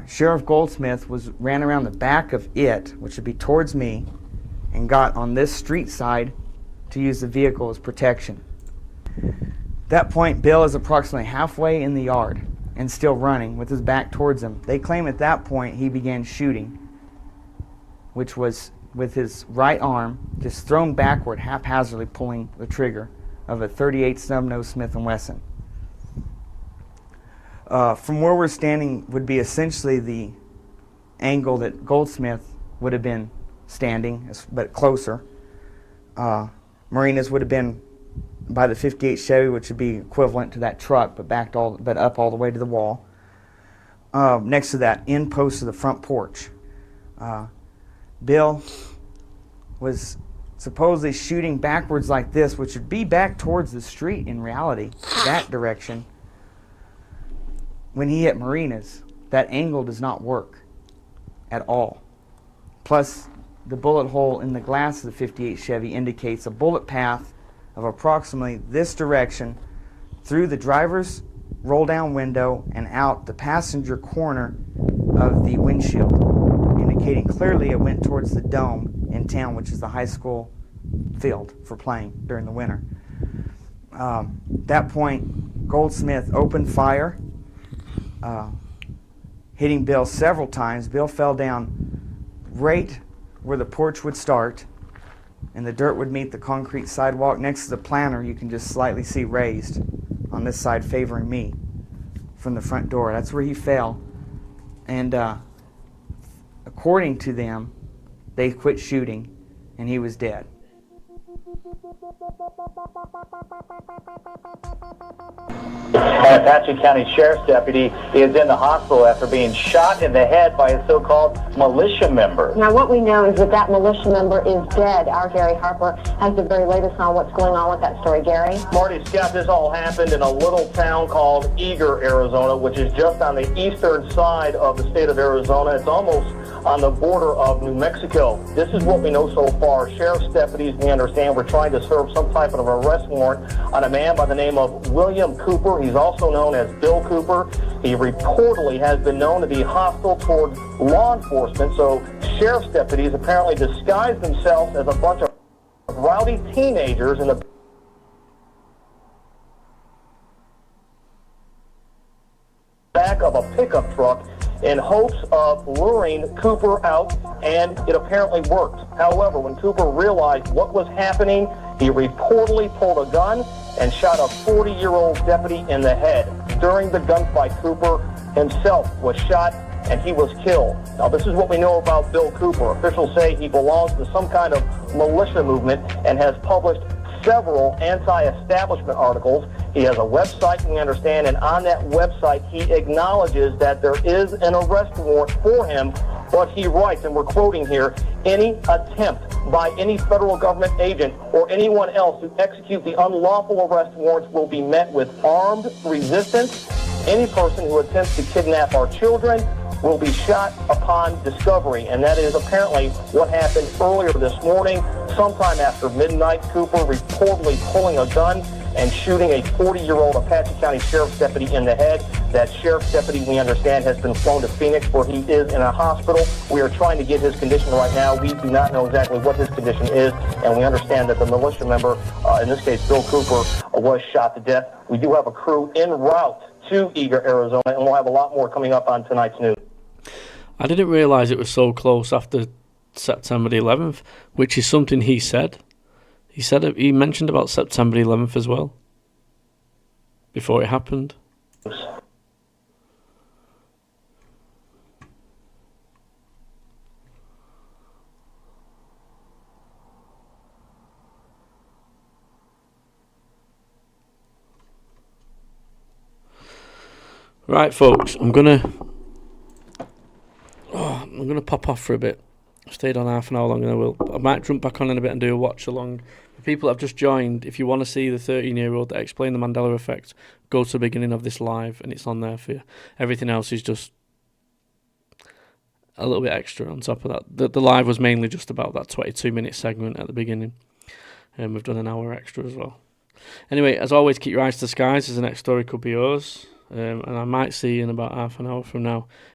Sheriff Goldsmith ran around the back of it, which would be towards me, and got on this street side to use the vehicle as protection. At that point, Bill is approximately halfway in the yard and still running with his back towards him. They claim at that point he began shooting, which was with his right arm just thrown backward, haphazardly pulling the trigger of a .38 snub-nose Smith & Wesson. From where we're standing would be essentially the angle that Goldsmith would have been standing, but closer. marinas would have been by the 58 Chevy, which would be equivalent to that truck, but up all the way to the wall. Next to that, end post of the front porch. Bill was supposedly shooting backwards like this, which would be back towards the street in reality, that direction. When he hit marinas, that angle does not work at all. Plus, the bullet hole in the glass of the 58 Chevy indicates a bullet path of approximately this direction through the driver's roll-down window and out the passenger corner of the windshield, indicating clearly it went towards the dome in town, which is the high school field for playing during the winter. At that point, Goldsmith opened fire, hitting Bill several times. Bill fell down right where the porch would start, and the dirt would meet the concrete sidewalk. Next to the planter, you can just slightly see raised on this side favoring me from the front door. That's where he fell. And according to them, they quit shooting, and he was dead. An Apache County Sheriff's deputy is in the hospital after being shot in the head by a so-called militia member. Now, what we know is that that militia member is dead. Our Gary Harper has the very latest on what's going on with that story. Gary? Marty Scott, this all happened in a little town called Eager, Arizona, which is just on the eastern side of the state of Arizona. It's almost on the border of New Mexico. This is what we know so far. Sheriff's deputies, we understand, were trying to serve some type of arrest warrant on a man by the name of William Cooper. He's also known as Bill Cooper. He reportedly has been known to be hostile toward law enforcement, so sheriff's deputies apparently disguised themselves as a bunch of rowdy teenagers in the back of a pickup truck in hopes of luring Cooper out, and it apparently worked. However, when Cooper realized what was happening, he reportedly pulled a gun and shot a 40-year-old deputy in the head. During the gunfight, Cooper himself was shot and he was killed. Now, this is what we know about Bill Cooper. Officials say he belongs to some kind of militia movement and has published several anti-establishment articles. He has a website, we understand, and on that website he acknowledges that there is an arrest warrant for him, but he writes, and we're quoting here, any attempt by any federal government agent or anyone else to execute the unlawful arrest warrants will be met with armed resistance. Any person who attempts to kidnap our children will be shot upon discovery, and that is apparently what happened earlier this morning. Sometime after midnight, Cooper reportedly pulling a gun and shooting a 40-year-old Apache County Sheriff's deputy in the head. That Sheriff's deputy, we understand, has been flown to Phoenix, where he is in a hospital. We are trying to get his condition right now. We do not know exactly what his condition is, and we understand that the militia member, in this case Bill Cooper, was shot to death. We do have a crew en route to Eager, Arizona, and we'll have a lot more coming up on tonight's news. I didn't realise it was so close after September the 11th, which is something he said. He mentioned about September the 11th as well, before it happened. Right, folks, I'm gonna pop off for a bit. I've stayed on half an hour longer than I might jump back on in a bit and do a watch along. For people that have just joined, if you want to see the 13-year-old that explained the Mandela Effect, go to the beginning of this live and it's on there for you. Everything else is just a little bit extra on top of that. The live was mainly just about that 22-minute segment at the beginning, and we've done an hour extra as well. Anyway, as always, keep your eyes to the skies, as the next story could be yours. And I might see you in about half an hour from now.